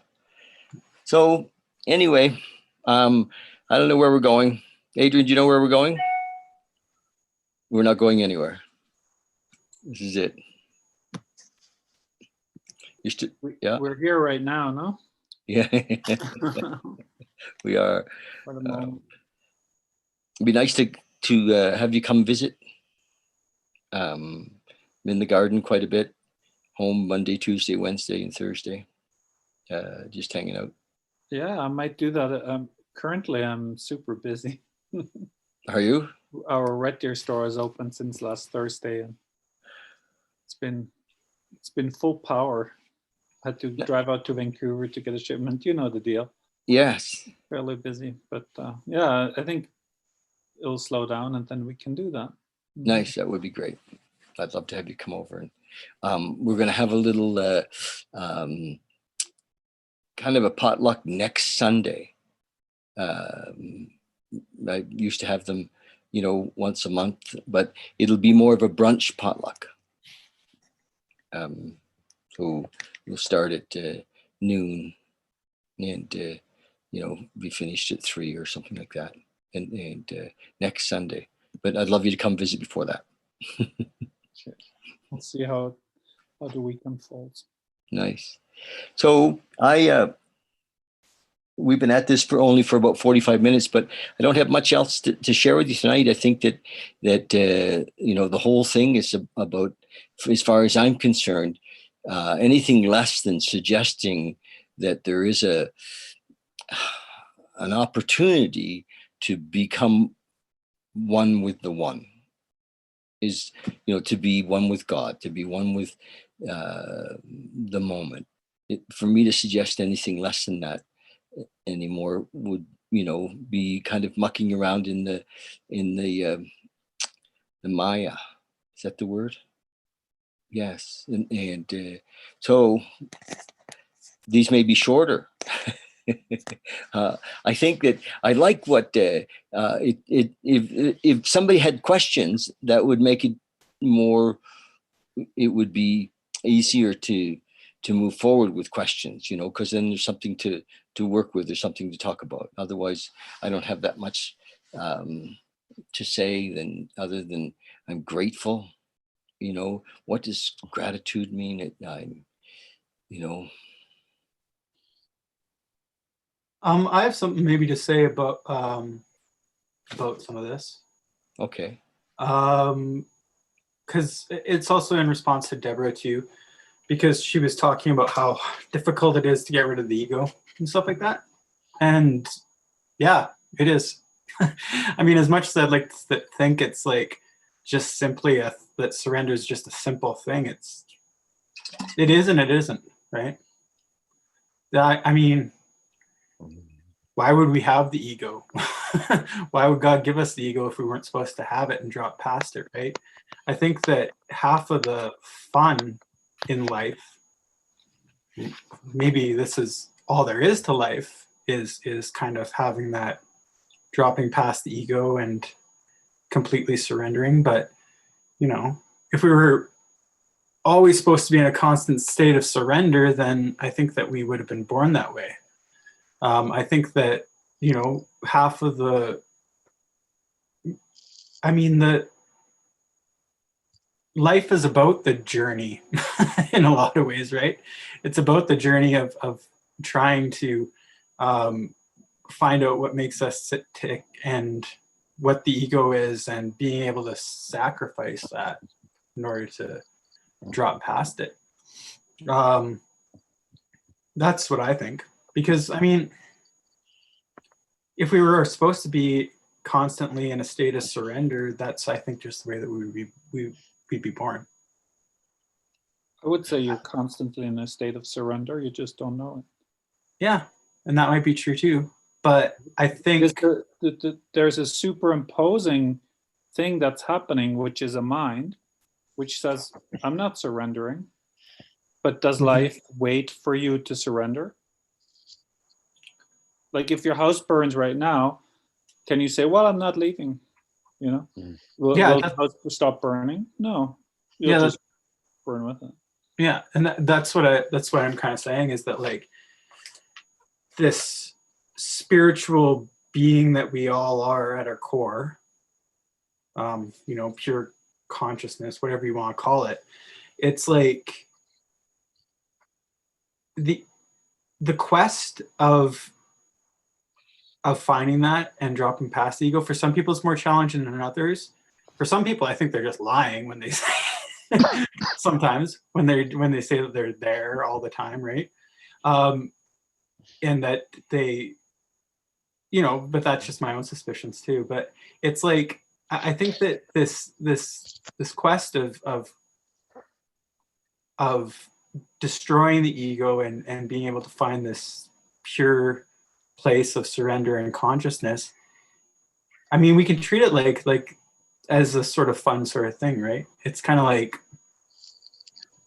So anyway, I don't know where we're going. Adrian, do you know where we're going? We're not going anywhere. This is it. Yeah. We're here right now, no? Yeah. We are. For the moment. It'd be nice to have you come visit. I'm in the garden quite a bit. Home Monday, Tuesday, Wednesday, and Thursday. Just hanging out. Yeah, I might do that. Currently, I'm super busy. Are you? Our Red Deer store is open since last Thursday, and it's been full power. Had to drive out to Vancouver to get a shipment. You know the deal. Yes. Fairly busy, but yeah, I think it'll slow down, and then we can do that. Nice. That would be great. I'd love to have you come over. And we're going to have a little kind of a potluck next Sunday. I used to have them, once a month, but it'll be more of a brunch potluck. So we'll start at noon and, be finished at 3 or something like that. And next Sunday, but I'd love you to come visit before that. Sure. We'll see how the week unfolds. Nice. So we've been at this for about 45 minutes, but I don't have much else to share with you tonight. I think that the whole thing is about, as far as I'm concerned, anything less than suggesting that there is an opportunity to become one with the one is, to be one with God, to be one with the moment. For me to suggest anything less than that anymore would, be kind of mucking around in the Maya. Is that the word? Yes. And so these may be shorter. I think that I like what if somebody had questions, that would make it more. It would be easier to move forward with questions, because then there's something to work with. There's something to talk about. Otherwise, I don't have that much to say other than I'm grateful. What does gratitude mean? I'm. I have something maybe to say about some of this. Okay. Because it's also in response to Deborah too, because she was talking about how difficult it is to get rid of the ego and stuff like that. And yeah, it is. I mean, as much as I'd like to think it's like just simply that surrender is just a simple thing, it is and it isn't, right? I mean, why would we have the ego? Why would God give us the ego if we weren't supposed to have it and drop past it, right? I think that half of the fun in life, maybe this is all there is to life, is kind of having that dropping past the ego and completely surrendering. But, if we were always supposed to be in a constant state of surrender, then I think that we would have been born that way. I think that, half of life is about the journey in a lot of ways, right? It's about the journey of trying to find out what makes us tick and what the ego is, and being able to sacrifice that in order to drop past it. That's what I think. Because, I mean, if we were supposed to be constantly in a state of surrender, that's, I think, just the way that we'd be born. I would say you're constantly in a state of surrender. You just don't know it. Yeah, and that might be true too. But I think there's a superimposing thing that's happening, which is a mind, which says, I'm not surrendering. But does life wait for you to surrender? Like if your house burns right now, can you say, well, I'm not leaving? You know, will the house stop burning? No, you'll just burn with it. Yeah, and that's what I'm kind of saying, is that like this spiritual being that we all are at our core, you know, pure consciousness, whatever you want to call it, it's like the quest of finding that and dropping past the ego. For some people it's more challenging than others. For some people, I think they're just lying when they say sometimes when they say that they're there all the time, right? And that they, you know, but that's just my own suspicions too. But it's like, I think that this quest of destroying the ego and being able to find this pure place of surrender and consciousness, I mean, we can treat it like as a sort of fun sort of thing, right? It's kind of like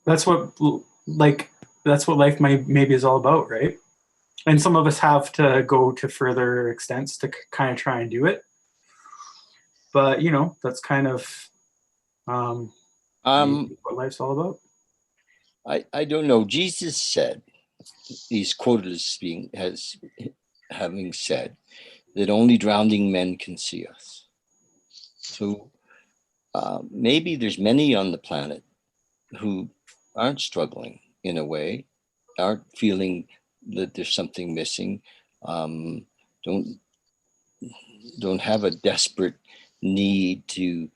that's what life maybe is all about, right? And some of us have to go to further extents to kind of try and do it, but you know, that's kind of what life's all about. I don't know. Jesus said, he's quoted as having said that only drowning men can see us. So maybe there's many on the planet who aren't struggling in a way, aren't feeling that there's something missing, don't have a desperate need to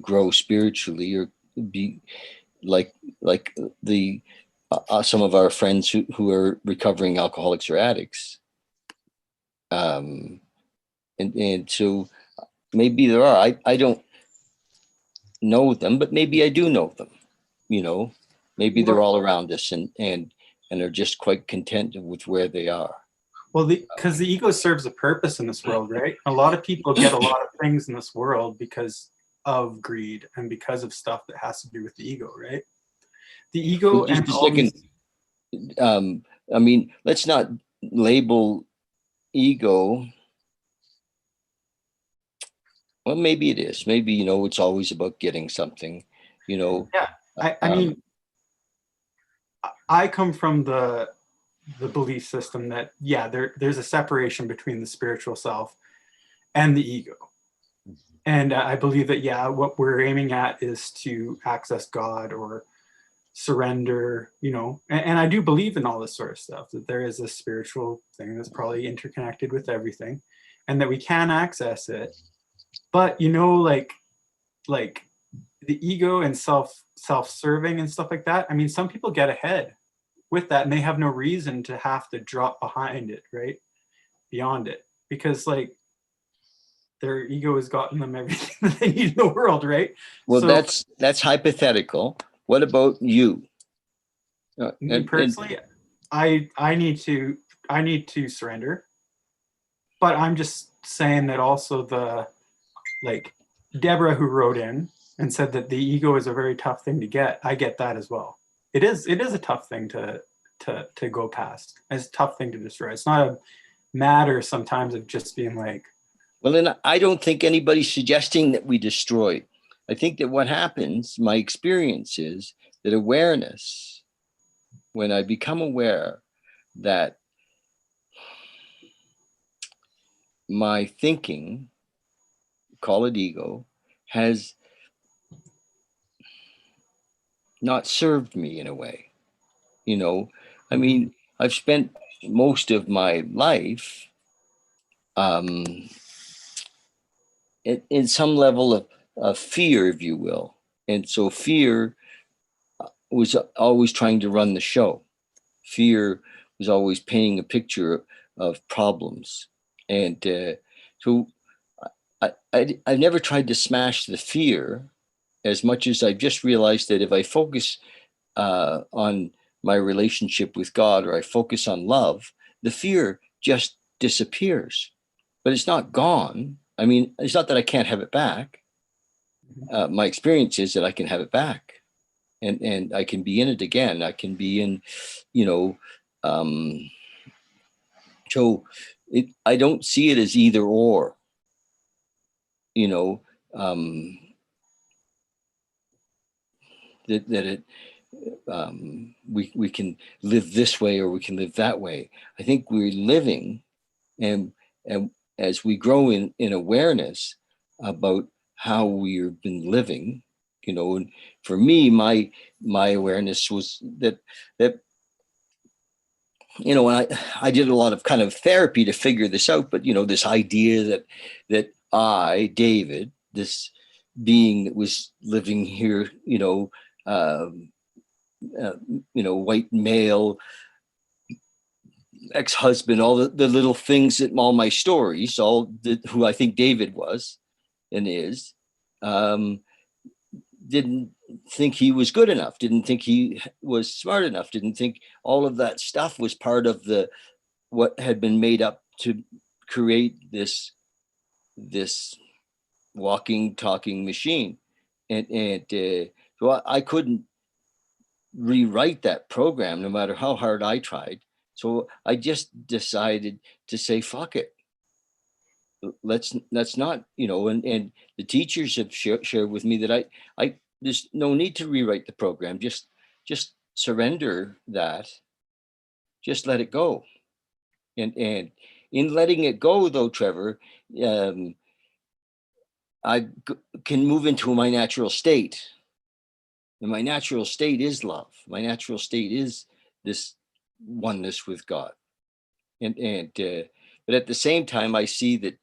grow spiritually or be like the some of our friends who are recovering alcoholics or addicts, and so maybe there are. I don't know them, but maybe I do know them. You know, maybe they're all around us and are just quite content with where they are. Well, because the ego serves a purpose in this world, right? A lot of people get a lot of things in this world because of greed and because of stuff that has to do with the ego, right? The ego and all I mean, let's not label ego. Well, maybe it is. Maybe, you know, it's always about getting something, you know. Yeah, I mean, I come from the belief system that, yeah, there's a separation between the spiritual self and the ego. And I believe that, yeah, what we're aiming at is to access God or surrender, you know, and I do believe in all this sort of stuff, that there is a spiritual thing that's probably interconnected with everything and that we can access it. But, you know, like the ego and self-serving and stuff like that, I mean, some people get ahead with that and they have no reason to have to drop behind it, right? Beyond it, because like their ego has gotten them everything that they need in the world, right? Well, so, that's hypothetical. What about you? Me personally, I need to surrender, but I'm just saying that also the, like, Deborah, who wrote in and said that the ego is a very tough thing to get. I get that as well. It is a tough thing to go past. It's a tough thing to destroy. It's not a matter sometimes of just being like, well, then I don't think anybody's suggesting that we destroy. I think that what happens, my experience is that awareness, when I become aware that my thinking call it ego, has not served me in a way. I mean, I've spent most of my life in some level of fear, if you will. And so fear was always trying to run the show. Fear was always painting a picture of problems. And so I've never tried to smash the fear as much as I've just realized that if I focus on my relationship with God, or I focus on love, the fear just disappears. But it's not gone. I mean, it's not that I can't have it back. My experience is that I can have it back, and I can be in it again. I can be in, so I don't see it as either or. That it we can live this way or we can live that way. I think we're living, and as we grow in awareness about how we've been living, and for me, my awareness was that and I did a lot of kind of therapy to figure this out, but this idea that I, David, this being that was living here, white male, ex-husband, all the little things that all my stories, who I think David was and is, didn't think he was good enough, didn't think he was smart enough, didn't think all of that stuff was part of what had been made up to create this walking, talking machine. And so I couldn't rewrite that program no matter how hard I tried. So I just decided to say, fuck it. Let's not, and the teachers have shared with me that I there's no need to rewrite the program. Just surrender that. Just let it go. And in letting it go, though, Trevor, I can move into my natural state. And my natural state is love. My natural state is this oneness with God. And but at the same time, I see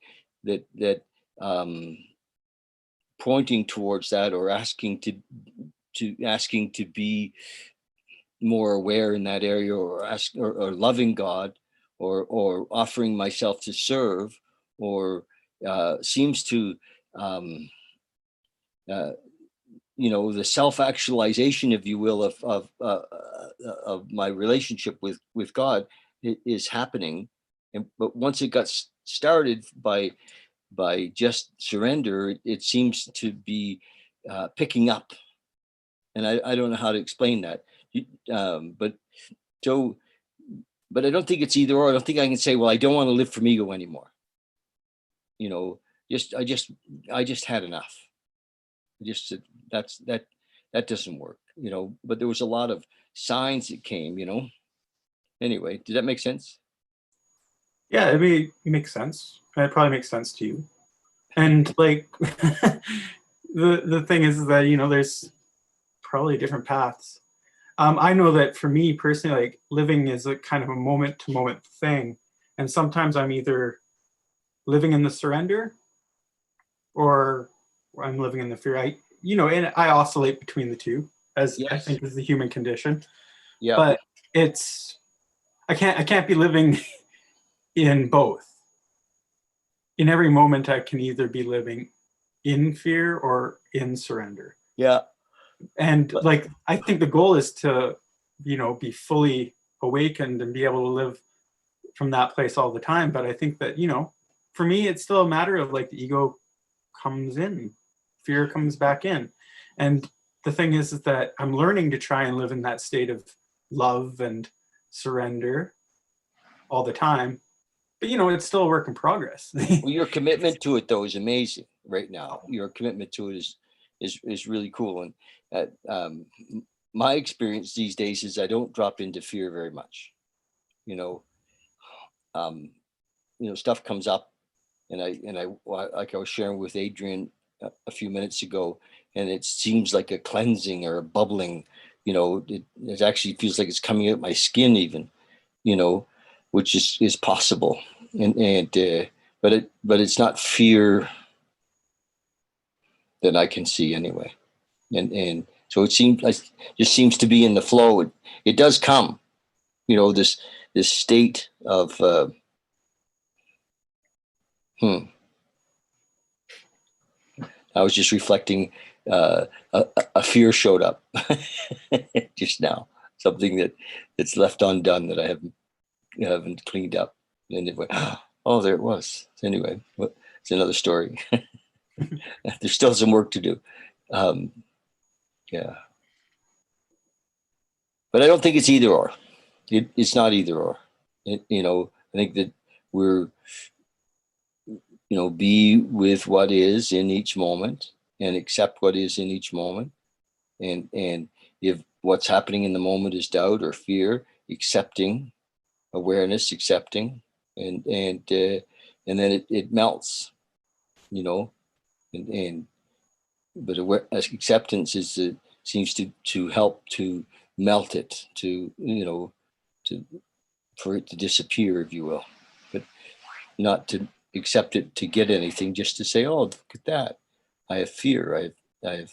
that pointing towards that, or asking to be more aware in that area, or loving God, or offering myself to serve, or seems to the self-actualization, if you will, of my relationship with God is happening. But once it got started by just surrender, it seems to be picking up, and I don't know how to explain that. But I don't think it's either or. I don't think I can say, well, I don't want to live from ego anymore. I just had enough. Just that doesn't work, but there was a lot of signs that came, anyway. Did that make sense? Yeah, it makes sense. It probably makes sense to you. And like the thing is that there's probably different paths. I know that for me personally, like, living is a kind of a moment to moment thing, and sometimes I'm either living in the surrender or I'm living in the fear. And I oscillate between the two, as Yes. I think is the human condition. Yeah. But I can't be living in both. In every moment, I can either be living in fear or in surrender. Yeah. And I think the goal is to, be fully awakened and be able to live from that place all the time. But I think that, for me, it's still a matter of the ego comes in, fear comes back in. And the thing is that I'm learning to try and live in that state of love and surrender all the time. But, it's still a work in progress. Well, your commitment to it, though, is amazing right now. Your commitment to it is really cool. And my experience these days is I don't drop into fear very much. Stuff comes up, like I was sharing with Adrian a few minutes ago, and it seems like a cleansing or a bubbling, it actually feels like it's coming out my skin even, which is possible. But it's not fear that I can see anyway. And so it just seems to be in the flow. It does come, this state of, I was just reflecting, a fear showed up just now, something that's left undone that I haven't cleaned up. And it went, oh, there it was. Anyway, it's another story. There's still some work to do. Yeah. But I don't think it's either or. It's not either or. I think that we're, be with what is in each moment and accept what is in each moment. And if what's happening in the moment is doubt or fear, accepting, awareness, accepting, and then it melts, but acceptance seems to help to melt it, for it to disappear, if you will, but not to accept it to get anything, just to say, oh, look at that. I have fear. I have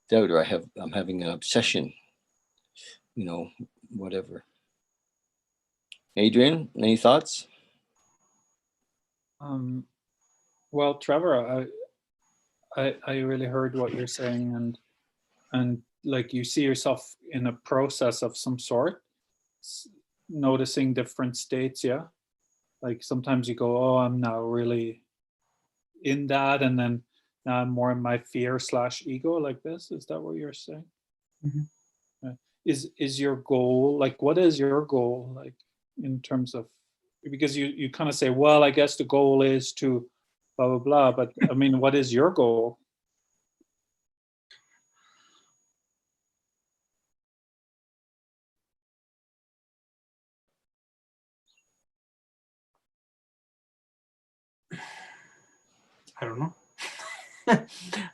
doubt, or I'm having an obsession, whatever. Adrian, any thoughts? Well, Trevor, I really heard what you're saying, and like you see yourself in a process of some sort, noticing different states. Yeah. Like sometimes you go, oh, I'm now really in that. And then now I'm more in my fear / ego like this. Is that what you're saying? Mm-hmm. Is your goal, like, what is your goal? Like in terms of, because you kind of say, well, I guess the goal is to blah, blah, blah. But I mean, what is your goal? I don't know.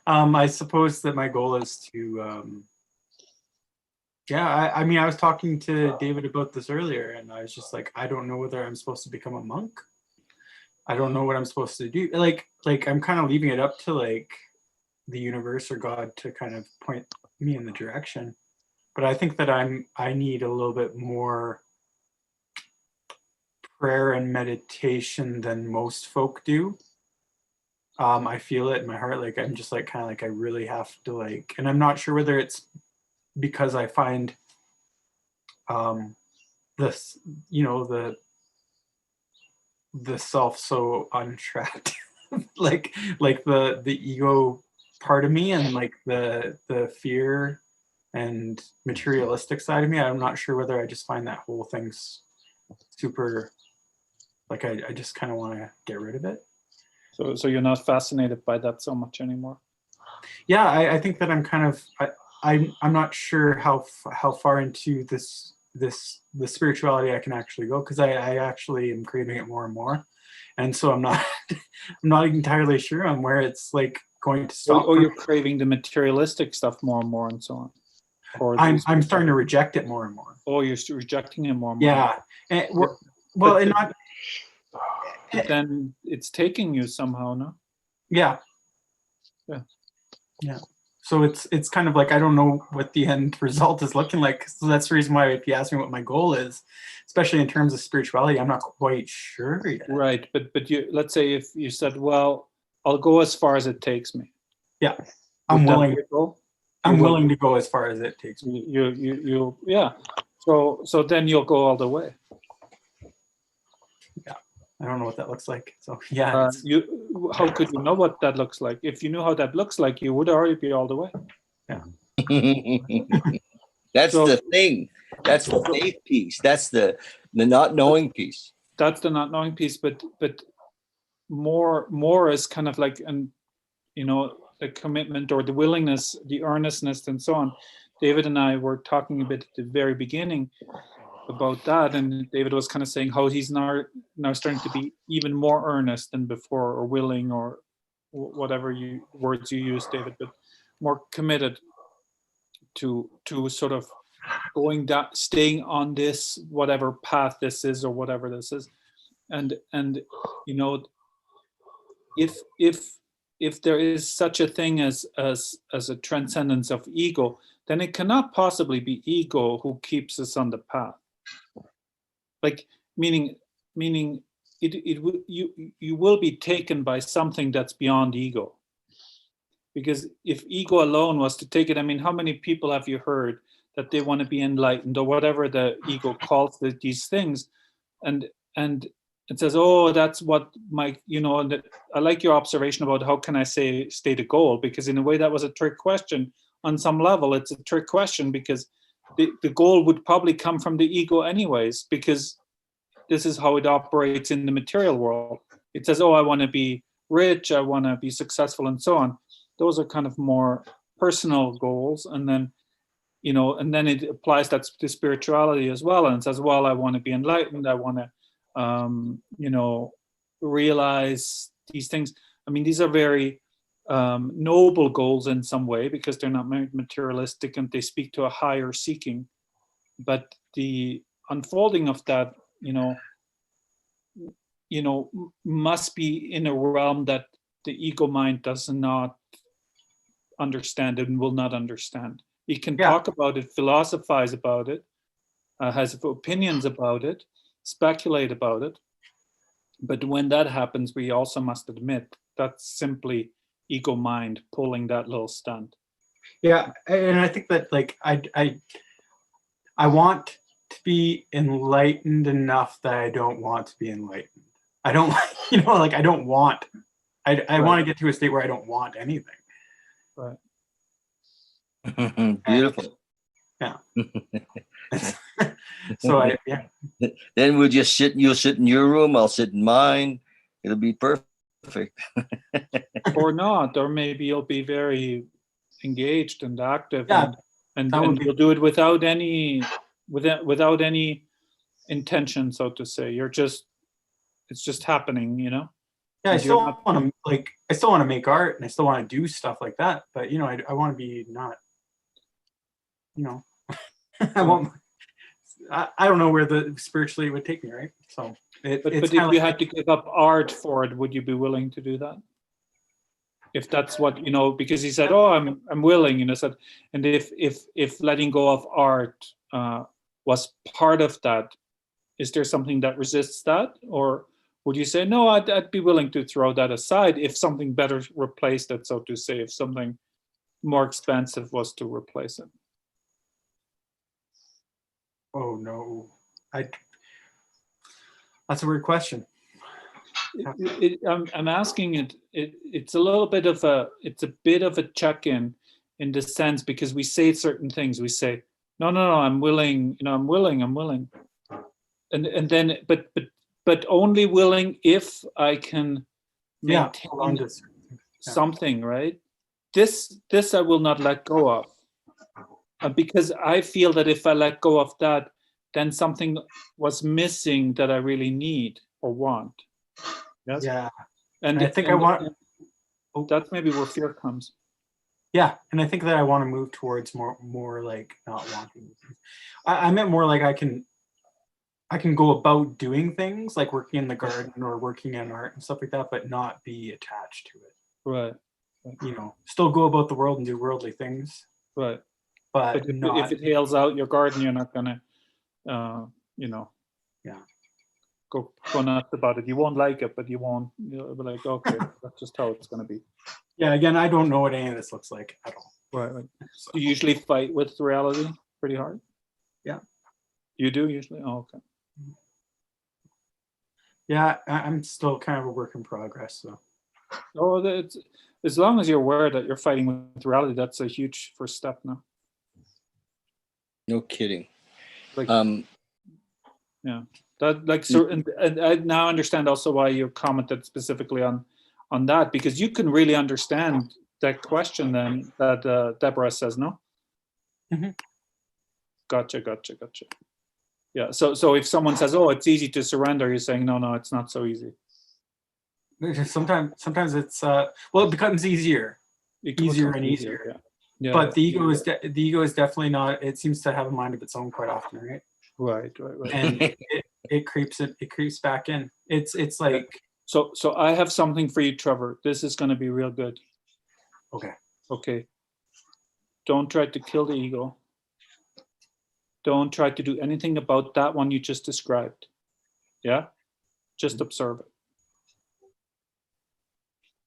I suppose that my goal is to, I mean, I was talking to David about this earlier, and I was just like, I don't know whether I'm supposed to become a monk. I don't know what I'm supposed to do. Like I'm kind of leaving it up to like the universe or God to kind of point me in the direction. But I think that I need a little bit more prayer and meditation than most folk do. I feel it in my heart. Like I'm just like kind of like I really have to like, and I'm not sure whether it's because I find this, the self so untrapped, like the ego part of me, and like the fear and materialistic side of me. I'm not sure whether I just find that whole thing's super, like I just kind of want to get rid of it. So you're not fascinated by that so much anymore? Yeah, I think that I'm kind of I'm not sure how far into the spirituality I can actually go, because I actually am craving it more and more, and so I'm not I'm not entirely sure on where it's like going to stop. Or you're craving the materialistic stuff more and more, and so on. Or I'm starting to reject it more and more. Oh, you're rejecting it more and more. Yeah, and but then it's taking you somehow, no? Yeah. So it's kind of like I don't know what the end result is looking like. So that's the reason why if you ask me what my goal is, especially in terms of spirituality, I'm not quite sure yet. Right, but let's say if you said, well, I'll go as far as it takes me. Yeah, I'm willing to go as far as it takes me. You yeah. So then you'll go all the way. Yeah. I don't know what that looks like. So yeah. How could you know what that looks like? If you knew how that looks like, you would already be all the way. Yeah. That's the thing. That's the faith piece. That's the not knowing piece. That's the not knowing piece. But more is kind of like the commitment or the willingness, the earnestness, and so on. David and I were talking a bit at the very beginning. about that, and David was kind of saying how he's now starting to be even more earnest than before, or willing, or whatever words you use, David, but more committed to sort of going down, staying on this whatever path this is, or whatever this is, and you know, if there is such a thing as a transcendence of ego, then it cannot possibly be ego who keeps us on the path. Like meaning you will be taken by something that's beyond ego. Because if ego alone was to take it, I mean, how many people have you heard that they want to be enlightened, or whatever the ego calls these things, and it says, oh, that's what my, you know, and I like your observation about how can I state a goal, because in a way that was a trick question. On some level, it's a trick question, because the goal would probably come from the ego anyways, because this is how it operates in the material world. It says, oh, I want to be rich, I want to be successful, and so on. Those are kind of more personal goals. And then, you know, and then it applies that to spirituality as well. And it says, well, I want to be enlightened, I want to, you know, realize these things. I mean, these are very noble goals in some way, because they're not materialistic and they speak to a higher seeking. But the unfolding of that, you know, must be in a realm that the ego mind does not understand and will not understand. It can talk about it, philosophize about it, has opinions about it, speculate about it. But when that happens, we also must admit that's simply ego mind pulling that little stunt. Yeah, and I think that, like, I want to be enlightened enough that I don't want to be enlightened. I don't, you know, like, I don't want. I want to get to a state where I don't want anything. Right. Beautiful. Yeah. So Then we'll just sit. You'll sit in your room. I'll sit in mine. It'll be perfect. Or not, or maybe you'll be very engaged and active, and you'll do it without any intention, so to say. It's just happening, you know. Yeah, I still want to make art, and I still want to do stuff like that. But, you know, I want to be not, you know, I don't know where the spiritually it would take me, right? So, but if you had to give up art for it, would you be willing to do that? If that's what, you know, because he said, oh, I'm willing, you know, said, and if letting go of art was part of that, is there something that resists that? Or would you say, no, I'd be willing to throw that aside if something better replaced it, so to say, if something more expensive was to replace it? Oh, no. That's a weird question. I'm asking it. It's a little bit of a check-in the sense, because we say certain things. We say, no, I'm willing. You know, I'm willing. And then, but only willing if I can maintain something, right? This I will not let go of, because I feel that if I let go of that, then something was missing that I really need or want. Yes? Yeah. And I think I want. That's maybe where fear comes. Yeah, and I think that I want to move towards more like not wanting. I meant more like I can go about doing things like working in the garden or working in art and stuff like that, but not be attached to it. Right. You know, still go about the world and do worldly things. Right. But if it hails out your garden, you're not gonna, you know. Yeah. Go nuts about it. You won't like it, but you won't. You'll be like, okay, that's just how it's gonna be. Yeah. Again, I don't know what any of this looks like at all. Right. So. Do you usually fight with reality pretty hard? Yeah. You do usually? Oh, okay. Yeah, I'm still kind of a work in progress. So. Oh, it's, as long as you're aware that you're fighting with reality, that's a huge first step now. No kidding. Like, yeah, that like so, and I now understand also why you commented specifically on that, because you can really understand that question then that Deborah says, no. Mm-hmm. Gotcha. Yeah. So if someone says, "Oh, it's easy to surrender," you're saying, "No, it's not so easy." Sometimes it's well, it becomes easier Becomes and easier. Yeah. Yeah. But the ego is definitely not. It seems to have a mind of its own quite often, right? Right. And it creeps back in. It's like So I have something for you, Trevor. This is going to be real good. Okay. Don't try to kill the ego. Don't try to do anything about that one you just described. Yeah? Just observe it.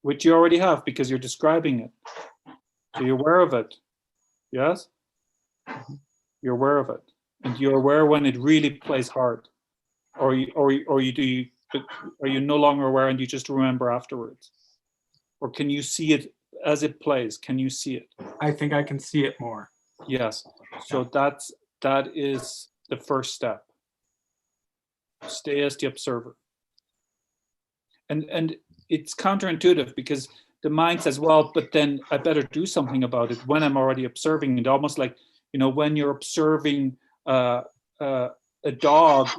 Which you already have because you're describing it. So you're aware of it. Yes? You're aware of it. And you're aware when it really plays hard. Or you are you no longer aware and you just remember afterwards? Or can you see it as it plays? Can you see it? I think I can see it more. Yes. So that is the first step. Stay as the observer. And it's counterintuitive because the mind says, well, but then I better do something about it when I'm already observing it. Almost like, when you're observing a dog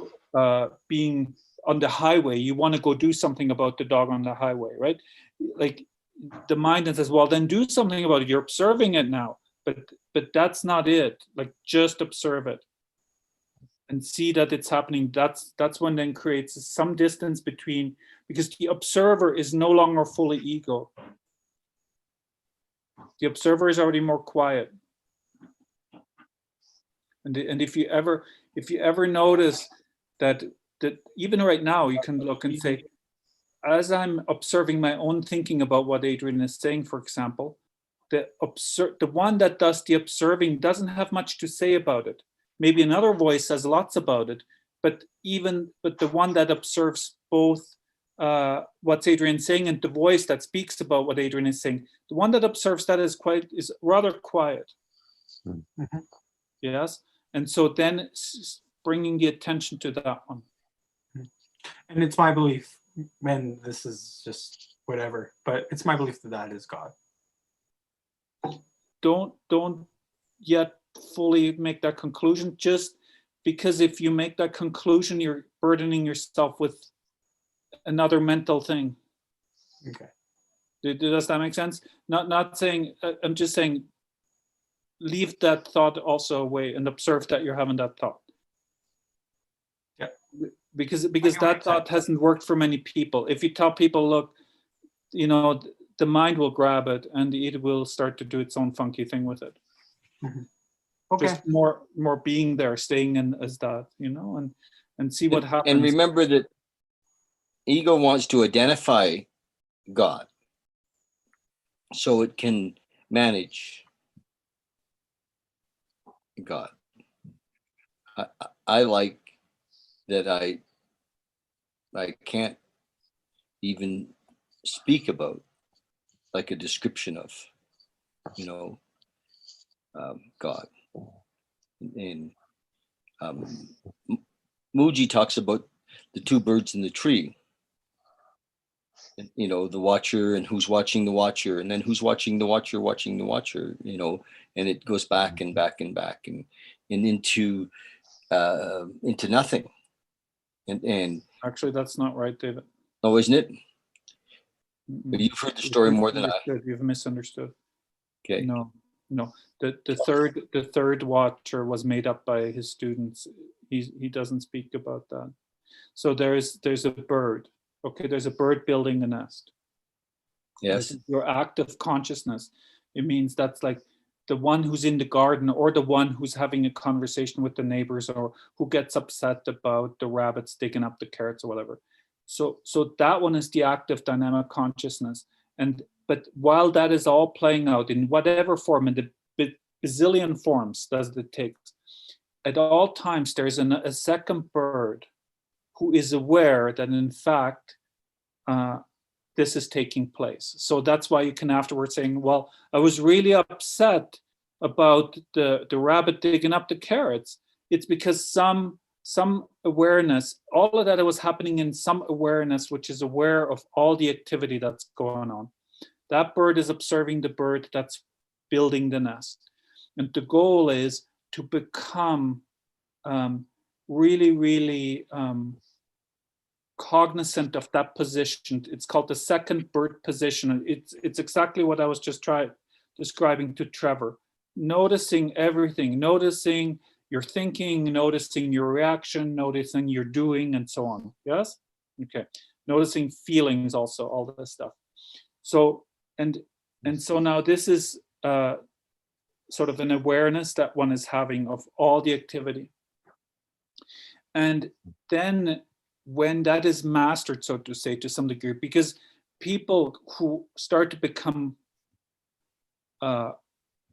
being on the highway, you want to go do something about the dog on the highway, right? Like the mind then says, well, then do something about it. You're observing it now, but that's not it. Like just observe it and see that it's happening. That's when then creates some distance between, because the observer is no longer fully ego. The observer is already more quiet. And if you ever notice that even right now you can look and say, as I'm observing my own thinking about what Adrian is saying, for example, the one that does the observing doesn't have much to say about it. Maybe another voice says lots about it, but the one that observes both what's Adrian saying and the voice that speaks about what Adrian is saying, the one that observes that is rather quiet. Mm-hmm. Yes, and so then bringing the attention to that one. And it's my belief, and this is just whatever, but it's my belief that is God. Don't yet fully make that conclusion, just because if you make that conclusion, you're burdening yourself with another mental thing. Okay. Does that make sense? Not saying, I'm just saying, leave that thought also away and observe that you're having that thought. Yeah. Because that thought hasn't worked for many people. If you tell people, look, the mind will grab it and it will start to do its own funky thing with it. Mm-hmm. Okay. Just more being there, staying in as that, and see what happens. And remember that ego wants to identify God so it can manage God. I like that I can't even speak about like a description of God. And Muji talks about the two birds in the tree, the watcher and who's watching the watcher, and then who's watching the watcher, and it goes back and back and back and into nothing. And actually, that's not right, David. Oh, isn't it? But you've heard the story more than I. You've misunderstood. Okay. No. The third watcher was made up by his students. He doesn't speak about that. So there's a bird. Okay, there's a bird building a nest. Yes. Your active consciousness. It means that's like the one who's in the garden or the one who's having a conversation with the neighbors or who gets upset about the rabbits digging up the carrots or whatever. So that one is the active dynamic consciousness. But while that is all playing out in whatever form, in the bazillion forms that it takes, at all times there's a second bird who is aware that in fact this is taking place. So that's why you can afterwards saying, well, I was really upset about the rabbit digging up the carrots. It's because some awareness, all of that was happening in some awareness, which is aware of all the activity that's going on. That bird is observing the bird that's building the nest. And the goal is to become really, really cognizant of that position. It's called the second bird position. It's exactly what I was just describing to Trevor. Noticing everything, noticing your thinking, noticing your reaction, noticing your doing, and so on. Yes? Okay. Noticing feelings also, all this stuff. So, and so now this is sort of an awareness that one is having of all the activity. And then when that is mastered, so to say, to some degree, because people who start to become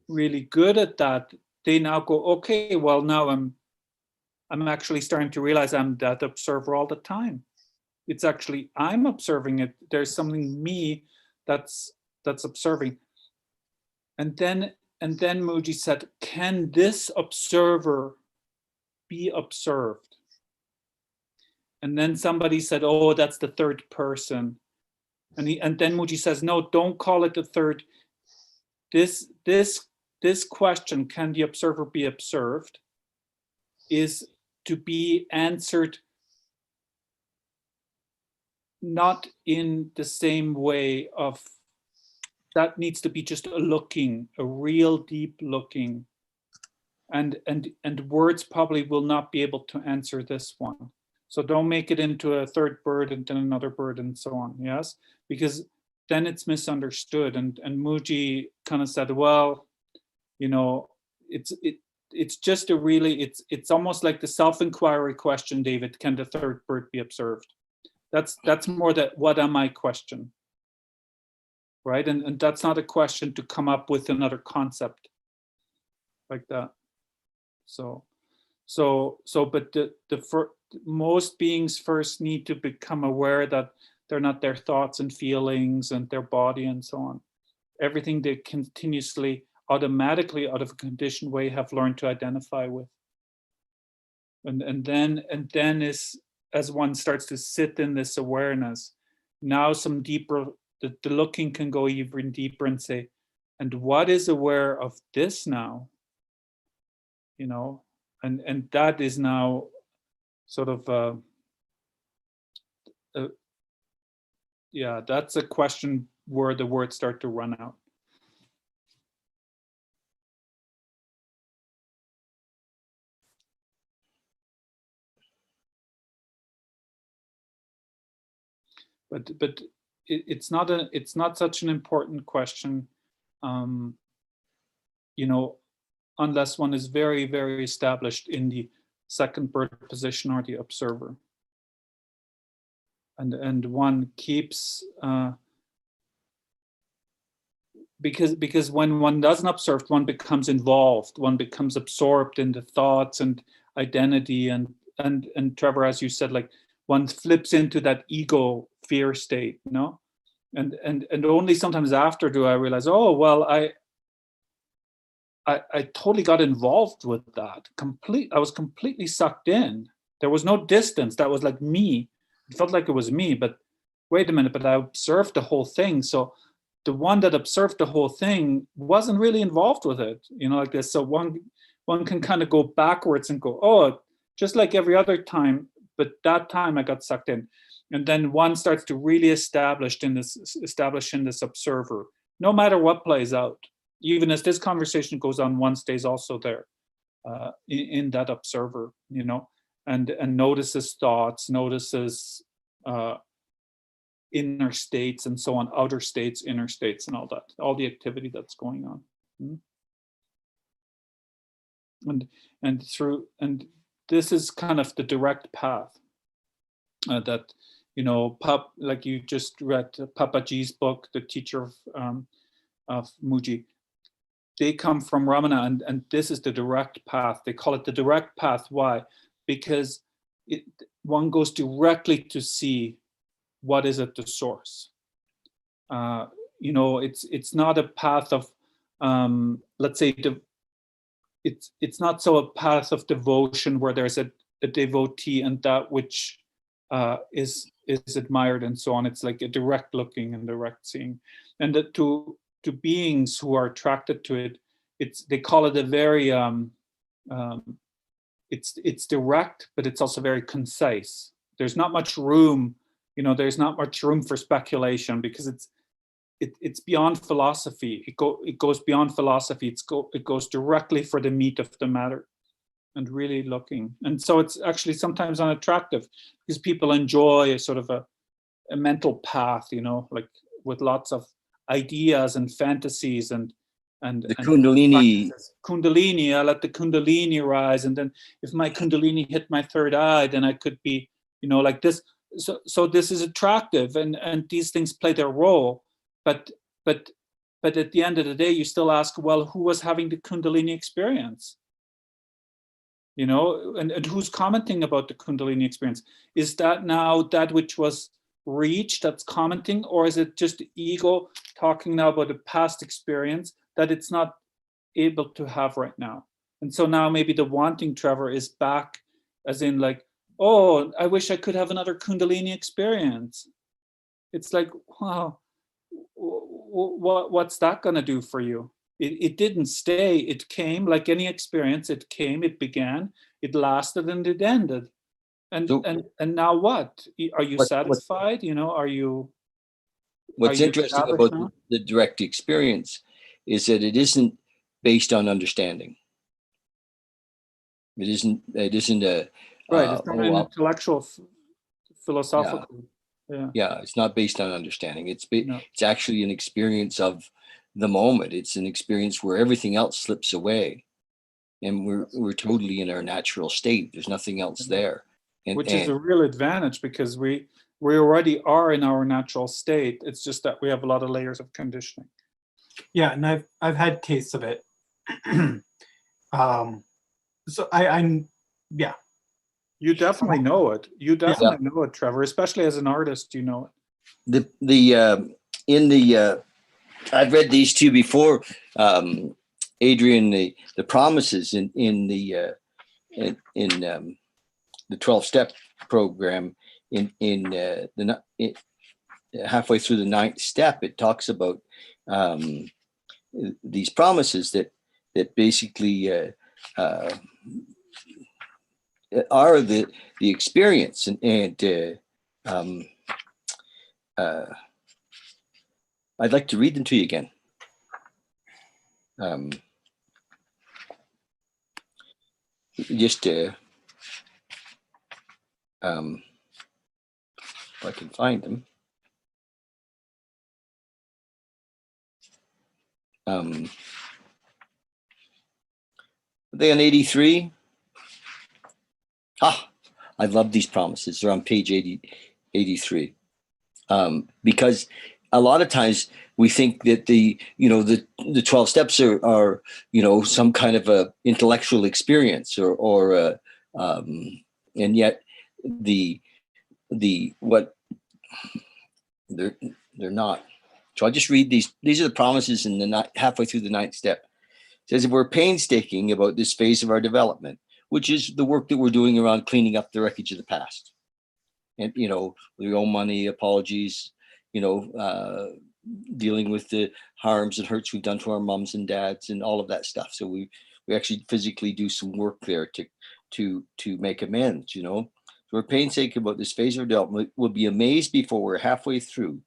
really good at that, they now go, okay, well, now I'm actually starting to realize I'm that observer all the time. It's actually, I'm observing it. There's something me that's observing. And then Mooji said, can this observer be observed? And then somebody said, oh, that's the third person. And then Mooji says, no, don't call it the third. This question, can the observer be observed, is to be answered not in the same way of, that needs to be just a looking, a real deep looking. And words probably will not be able to answer this one. So don't make it into a third bird and then another bird and so on, yes? Because then it's misunderstood. And Mooji kind of said, well, you know, it's just a really, it's almost like the self-inquiry question, David, can the third bird be observed? That's more that what am I question, right? And that's not a question to come up with another concept like that. But most beings first need to become aware that they're not their thoughts and feelings and their body and so on. Everything they continuously, automatically, out of a conditioned way, have learned to identify with. And then is, as one starts to sit in this awareness, now some deeper, the looking can go even deeper and say, and what is aware of this now? You know, and that is now sort of yeah, that's a question where the words start to run out. But it's not such an important question, you know, unless one is very, very established in the second bird position or the observer. And one keeps, because when one doesn't observe, one becomes involved, one becomes absorbed in the thoughts and identity, and Trevor, as you said, like one flips into that ego fear state, you know, and only sometimes after do I realize, oh well, I totally got involved with that. I was completely sucked in. There was no distance. That was like me. It felt like it was me, but wait a minute, but I observed the whole thing. So the one that observed the whole thing wasn't really involved with it, you know, like this. So one can kind of go backwards and go, oh, just like every other time, but that time I got sucked in. And then one starts to really establish in this observer, no matter what plays out. Even as this conversation goes on, one stays also there in that observer, you know, and notices thoughts, notices inner states and so on, outer states, inner states, and all that, all the activity that's going on. And this is kind of the direct path that, you know, like you just read Papaji's book, The Teacher of Mooji. They come from Ramana, and this is the direct path. They call it the direct path. Why? Because one goes directly to see what is at the source. You know, it's not a path of, let's say, it's not so a path of devotion where there's a devotee and that which is admired and so on. It's like a direct looking and direct seeing, and that to beings who are attracted to it, they call it a very it's direct, but it's also very concise. There's not much room, there's not much room for speculation, because it's beyond philosophy. It goes beyond philosophy. It goes directly for the meat of the matter, and really looking. And so it's actually sometimes unattractive, because people enjoy a sort of a mental path, like with lots of ideas and fantasies and The Kundalini. practices. Kundalini, I let the Kundalini rise, and then if my Kundalini hit my third eye, then I could be, like this. So this is attractive, and these things play their role, but at the end of the day, you still ask, well, who was having the Kundalini experience? And who's commenting about the Kundalini experience? Is that now that which was reached that's commenting, or is it just the ego talking now about a past experience that it's not able to have right now? And so now maybe the wanting Trevor is back, as in like, oh, I wish I could have another Kundalini experience. It's like, wow, what's that going to do for you? It didn't stay. It came like any experience. It came, it began, it lasted, and it ended. And So- and now what? Are you What- satisfied? Are you? What's Are you interesting established about now? the direct experience is that it isn't based on understanding. It isn't a Right. It's not oh, an well, intellectual, philosophical. Yeah. yeah, it's not based on understanding. No. It's actually an experience of the moment. It's an experience where everything else slips away, and we're totally in our natural state. There's nothing else there, and Which is a real advantage, because we already are in our natural state. It's just that we have a lot of layers of conditioning. Yeah, and I've had tastes of it. So I'm yeah. You definitely know it. You definitely know it, Trevor. Especially as an artist, you know it. I've read these two before, Adrian. The promises in the 12-step program halfway through the 9th step, it talks about these promises that basically are the experience, and I'd like to read them to you again. Just if I can find them. Are they on 83? I love these promises. They're on page 83. Because a lot of times we think that the 12 steps are some kind of a intellectual experience or and yet what they're not. So I'll just read these. These are the promises in the halfway through the 9th step. It says, if we're painstaking about this phase of our development, which is the work that we're doing around cleaning up the wreckage of the past, and we owe money, apologies, dealing with the harms and hurts we've done to our moms and dads and all of that stuff. So we actually physically do some work there to make amends. So we're painstaking about this phase of development. We'll be amazed before we're halfway through.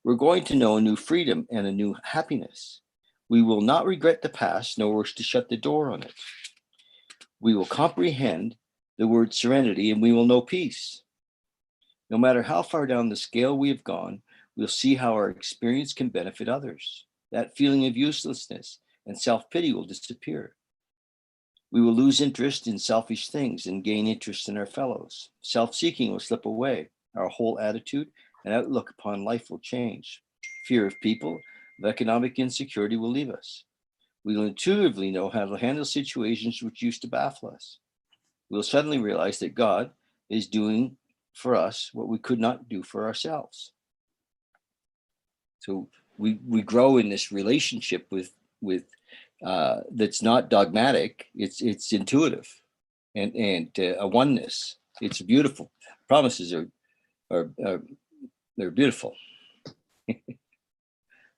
We're going to know a new freedom and a new happiness. We will not regret the past, nor wish to shut the door on it. We will comprehend the word serenity, and we will know peace. No matter how far down the scale we have gone, we'll see how our experience can benefit others. That feeling of uselessness and self-pity will disappear. We will lose interest in selfish things and gain interest in our fellows. Self-seeking will slip away. Our whole attitude and outlook upon life will change. Fear of people, of economic insecurity will leave us. We will intuitively know how to handle situations which used to baffle us. We'll suddenly realize that God is doing for us what we could not do for ourselves. So we grow in this relationship with that's not dogmatic. It's intuitive, and a oneness. It's beautiful. Promises are they're beautiful.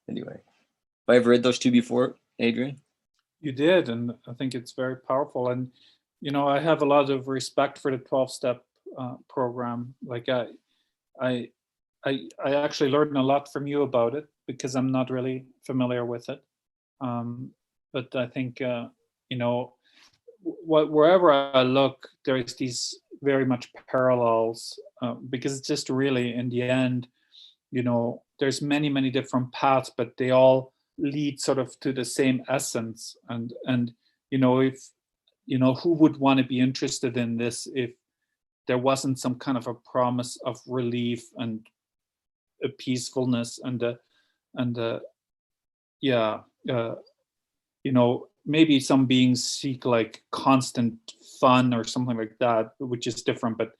Anyway, have I ever read those two before, Adrian? You did, and I think it's very powerful. And I have a lot of respect for the 12-step program. Like I actually learned a lot from you about it because I'm not really familiar with it. But I think wherever I look, there's these very much parallels because it's just really, in the end, there's many different paths, but they all lead sort of to the same essence. And if who would want to be interested in this if there wasn't some kind of a promise of relief and a peacefulness and maybe some beings seek like constant fun or something like that, which is different, but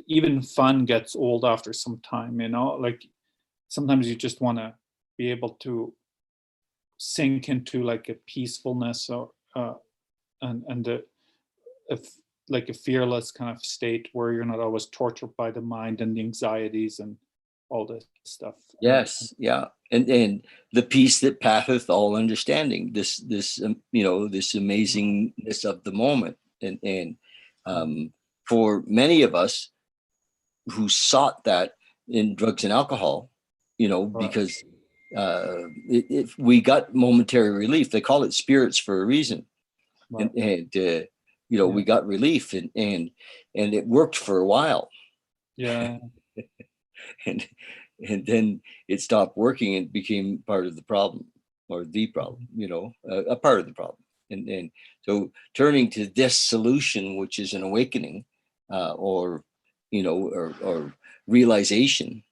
even fun gets old after some time, like sometimes you just want to be able to sink into like a peacefulness or like a fearless kind of state where you're not always tortured by the mind and the anxieties and all this stuff. Yes, yeah, and the peace that passeth all understanding. This this amazingness of the moment, and for many of us who sought that in drugs and alcohol, because if we got momentary relief, they call it spirits for a reason, Right. and we got relief, and it worked for a while. Yeah. and then it stopped working and became part of the problem, or the problem, a part of the problem. And so turning to this solution, which is an awakening, or realization,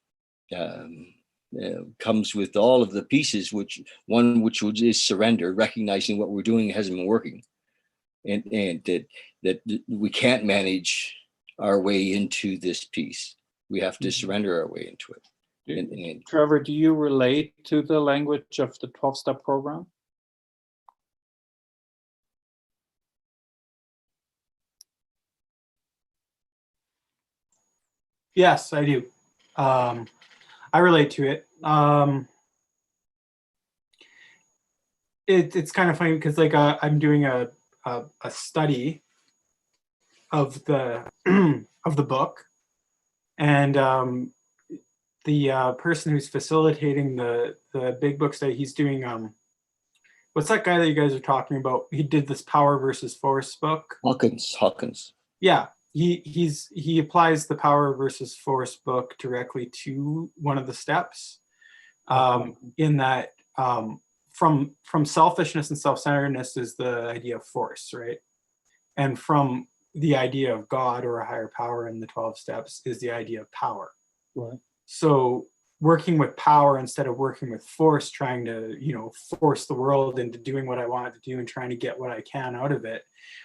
comes with all of the pieces, which is surrender, recognizing what we're doing hasn't been working, and that we can't manage our way into this peace. We have to surrender our way into it. Trevor, do you relate to the language of the 12-step program? Yes, I do. I relate to it. It's kind of funny because like I'm doing a study of the of the book, and the person who's facilitating the big book study, he's doing what's that guy that you guys are talking about? He did this Power versus Force book. Hawkins. Yeah, he applies the Power versus Force book directly to one of the steps, in that from selfishness and self-centeredness is the idea of force, right? And from the idea of God or a higher power in the 12 steps is the idea of power. Right. So working with power instead of working with force, trying to, force the world into doing what I want it to do and trying to get what I can out of it.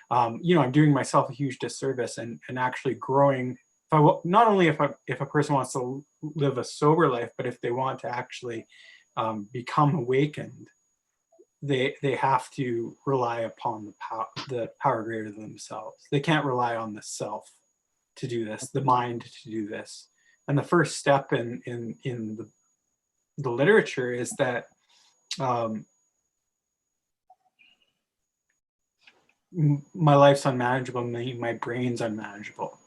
I'm doing myself a huge disservice and actually growing. Not only if a person wants to live a sober life, but if they want to actually become awakened, they have to rely upon the power greater than themselves. They can't rely on the self to do this, the mind to do this. And the first step in the literature is that my life's unmanageable, my brain's unmanageable.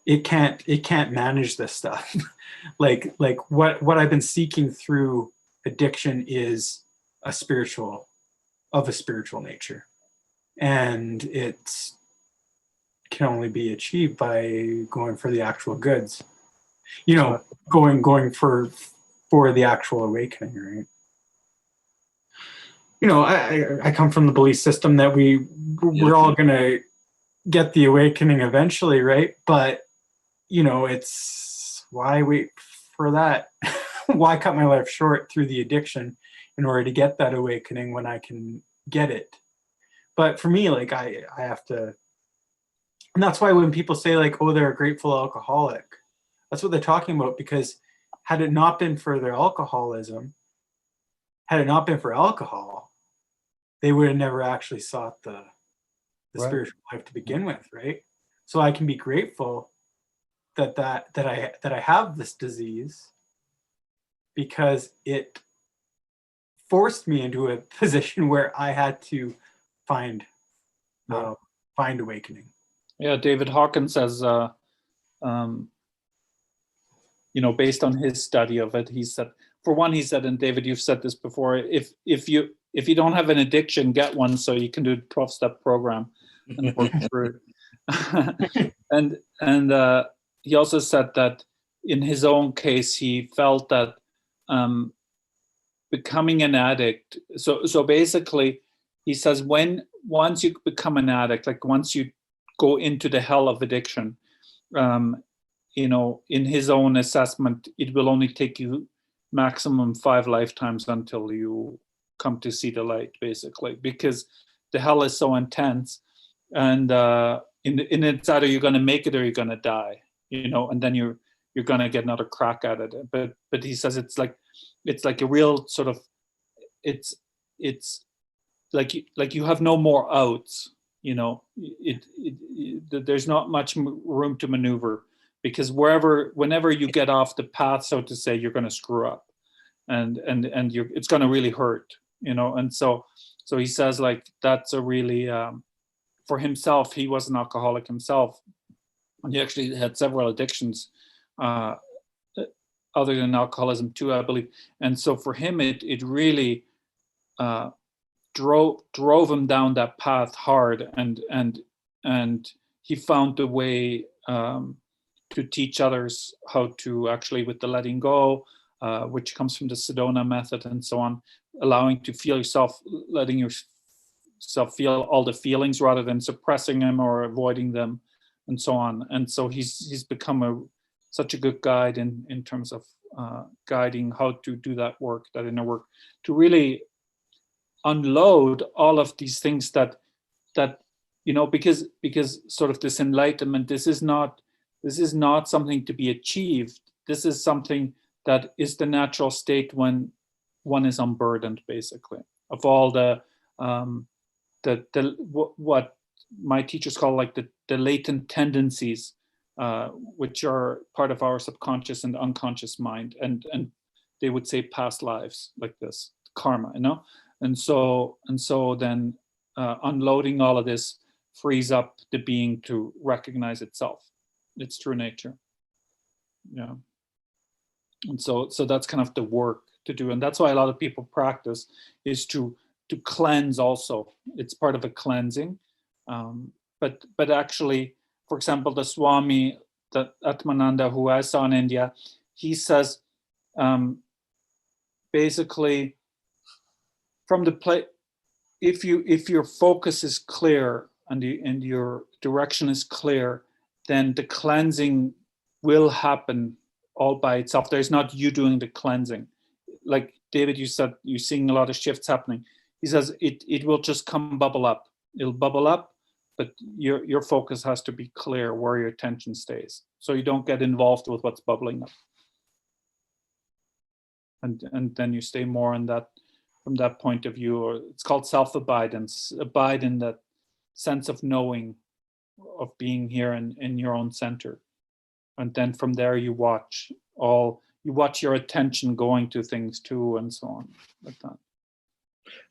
It can't manage this stuff. like what I've been seeking through addiction is a spiritual nature, and it can only be achieved by going for the actual goods. Going for the actual awakening, right? I come from the belief system that we're all gonna get the awakening eventually, right? But it's why wait for that? Why cut my life short through the addiction in order to get that awakening when I can get it? But for me, like I have to, and that's why when people say like, oh, they're a grateful alcoholic, that's what they're talking about, because had it not been for their alcoholism, had it not been for alcohol, they would have never actually sought the Right. spiritual life to begin with, right? So I can be grateful that I have this disease, because it forced me into a position where I had to find awakening. Yeah, David Hawkins says, based on his study of it, he said, for one, he said, and David, you've said this before, if you don't have an addiction, get one so you can do the 12-step program and work through it. and he also said that in his own case, he felt that becoming an addict. So basically, he says once you become an addict, like once you go into the hell of addiction, in his own assessment, it will only take you maximum 5 lifetimes until you come to see the light, basically, because the hell is so intense, and it's either you're going to make it or you're going to die, and then you're going to get another crack at it. But he says it's like a real sort of, it's like you have no more outs, there's not much room to maneuver, because whenever you get off the path, so to say, you're going to screw up, and it's going to really hurt, and so he says, like, that's a really, for himself, he was an alcoholic himself, and he actually had several addictions other than alcoholism too, I believe. And so for him, it really drove him down that path hard, and he found a way to teach others how to actually, with the letting go, which comes from the Sedona method and so on, allowing to feel yourself, letting yourself feel all the feelings rather than suppressing them or avoiding them, and so on. And so he's become such a good guide in terms of guiding how to do that work, that inner work, to really unload all of these things that because sort of this enlightenment, this is not something to be achieved. This is something that is the natural state when one is unburdened, basically, of all what my teachers call like the latent tendencies, which are part of our subconscious and unconscious mind, and they would say past lives, like this karma, and so then unloading all of this frees up the being to recognize itself, its true nature. Yeah. And so that's kind of the work to do, and that's why a lot of people practice, is to cleanse also. It's part of a cleansing, but actually, for example, the Swami, the Atmananda, who I saw in India, he says basically, from the place, if your focus is clear and your direction is clear, then the cleansing will happen all by itself. There's not you doing the cleansing. Like David, you said you're seeing a lot of shifts happening. He says it will just bubble up. It'll bubble up, but your focus has to be clear where your attention stays, so you don't get involved with what's bubbling up. And then you stay more in that, from that point of view, or it's called self-abidance. Abide in that sense of knowing, of being here in your own center. And then from there you watch your attention going to things too, and so on, like that.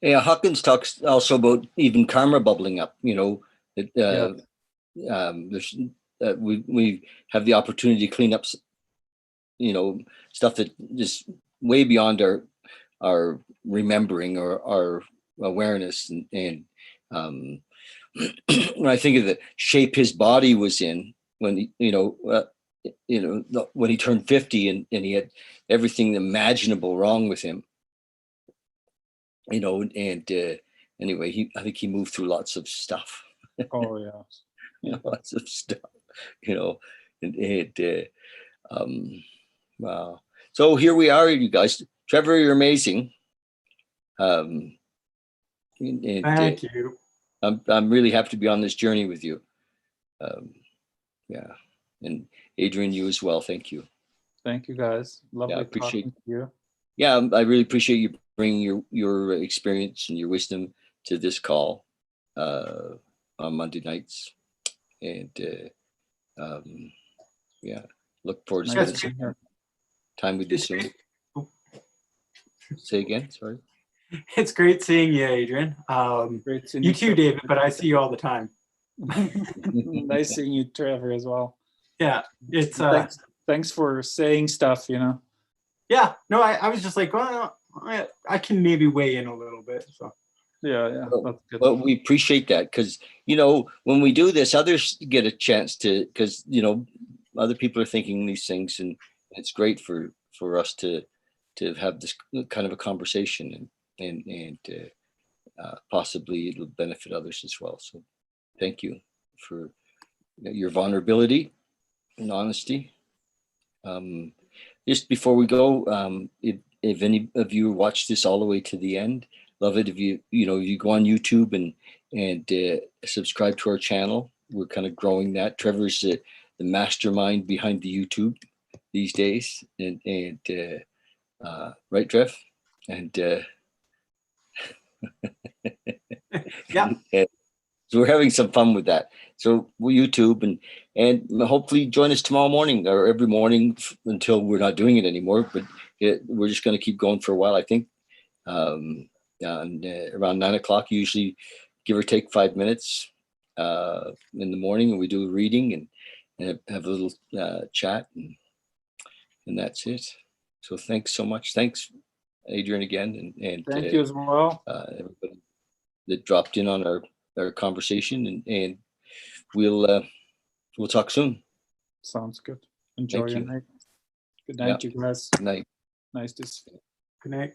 Yeah, Hawkins talks also about even karma bubbling up. There's we have the opportunity to clean up, stuff that is way beyond our remembering or our awareness, and when I think of the shape his body was in when when he turned 50, and he had everything imaginable wrong with him, and anyway, I think he moved through lots of stuff. Oh yeah. Lots of stuff, wow. So here we are, you guys. Trevor, you're amazing. Thank you. I'm really happy to be on this journey with you. Yeah, and Adrian, you as well. Thank you. Thank you, guys. Lovely talking to you. Yeah, I really appreciate you bringing your experience and your wisdom to this call on Monday nights, and look forward to spending time with you soon. Say again, sorry. It's great seeing you, Adrian. Great seeing you too, David, but I see you all the time. Nice seeing you, Trevor, as well. Yeah, it's Thanks for saying stuff, you know. yeah. No, I was just like, well, I can maybe weigh in a little bit. So Yeah, Well, that's good. well, we appreciate that because, you know, when we do this, others get a chance to, because, you know, other people are thinking these things, and it's great for us to have this kind of a conversation, and possibly it'll benefit others as well. So thank you for your vulnerability and honesty. Just before we go, if any of you watched this all the way to the end, love it if you go on YouTube and subscribe to our channel. We're kind of growing that. Trevor's the mastermind behind the YouTube these days, and right, Trev, and yeah, and so we're having some fun with that. So we'll YouTube and hopefully join us tomorrow morning or every morning until we're not doing it anymore. But we're just going to keep going for a while. I think around 9 o'clock, usually give or take 5 minutes in the morning, and we do a reading and have a little chat, and that's it. So thanks so much. Thanks, Adrian, again, and Thank you as well. everybody that dropped in on our conversation, and we'll talk soon. Sounds good. Enjoy Thank your you. night. Good night, you guys. Good night. Nice to see you. good night.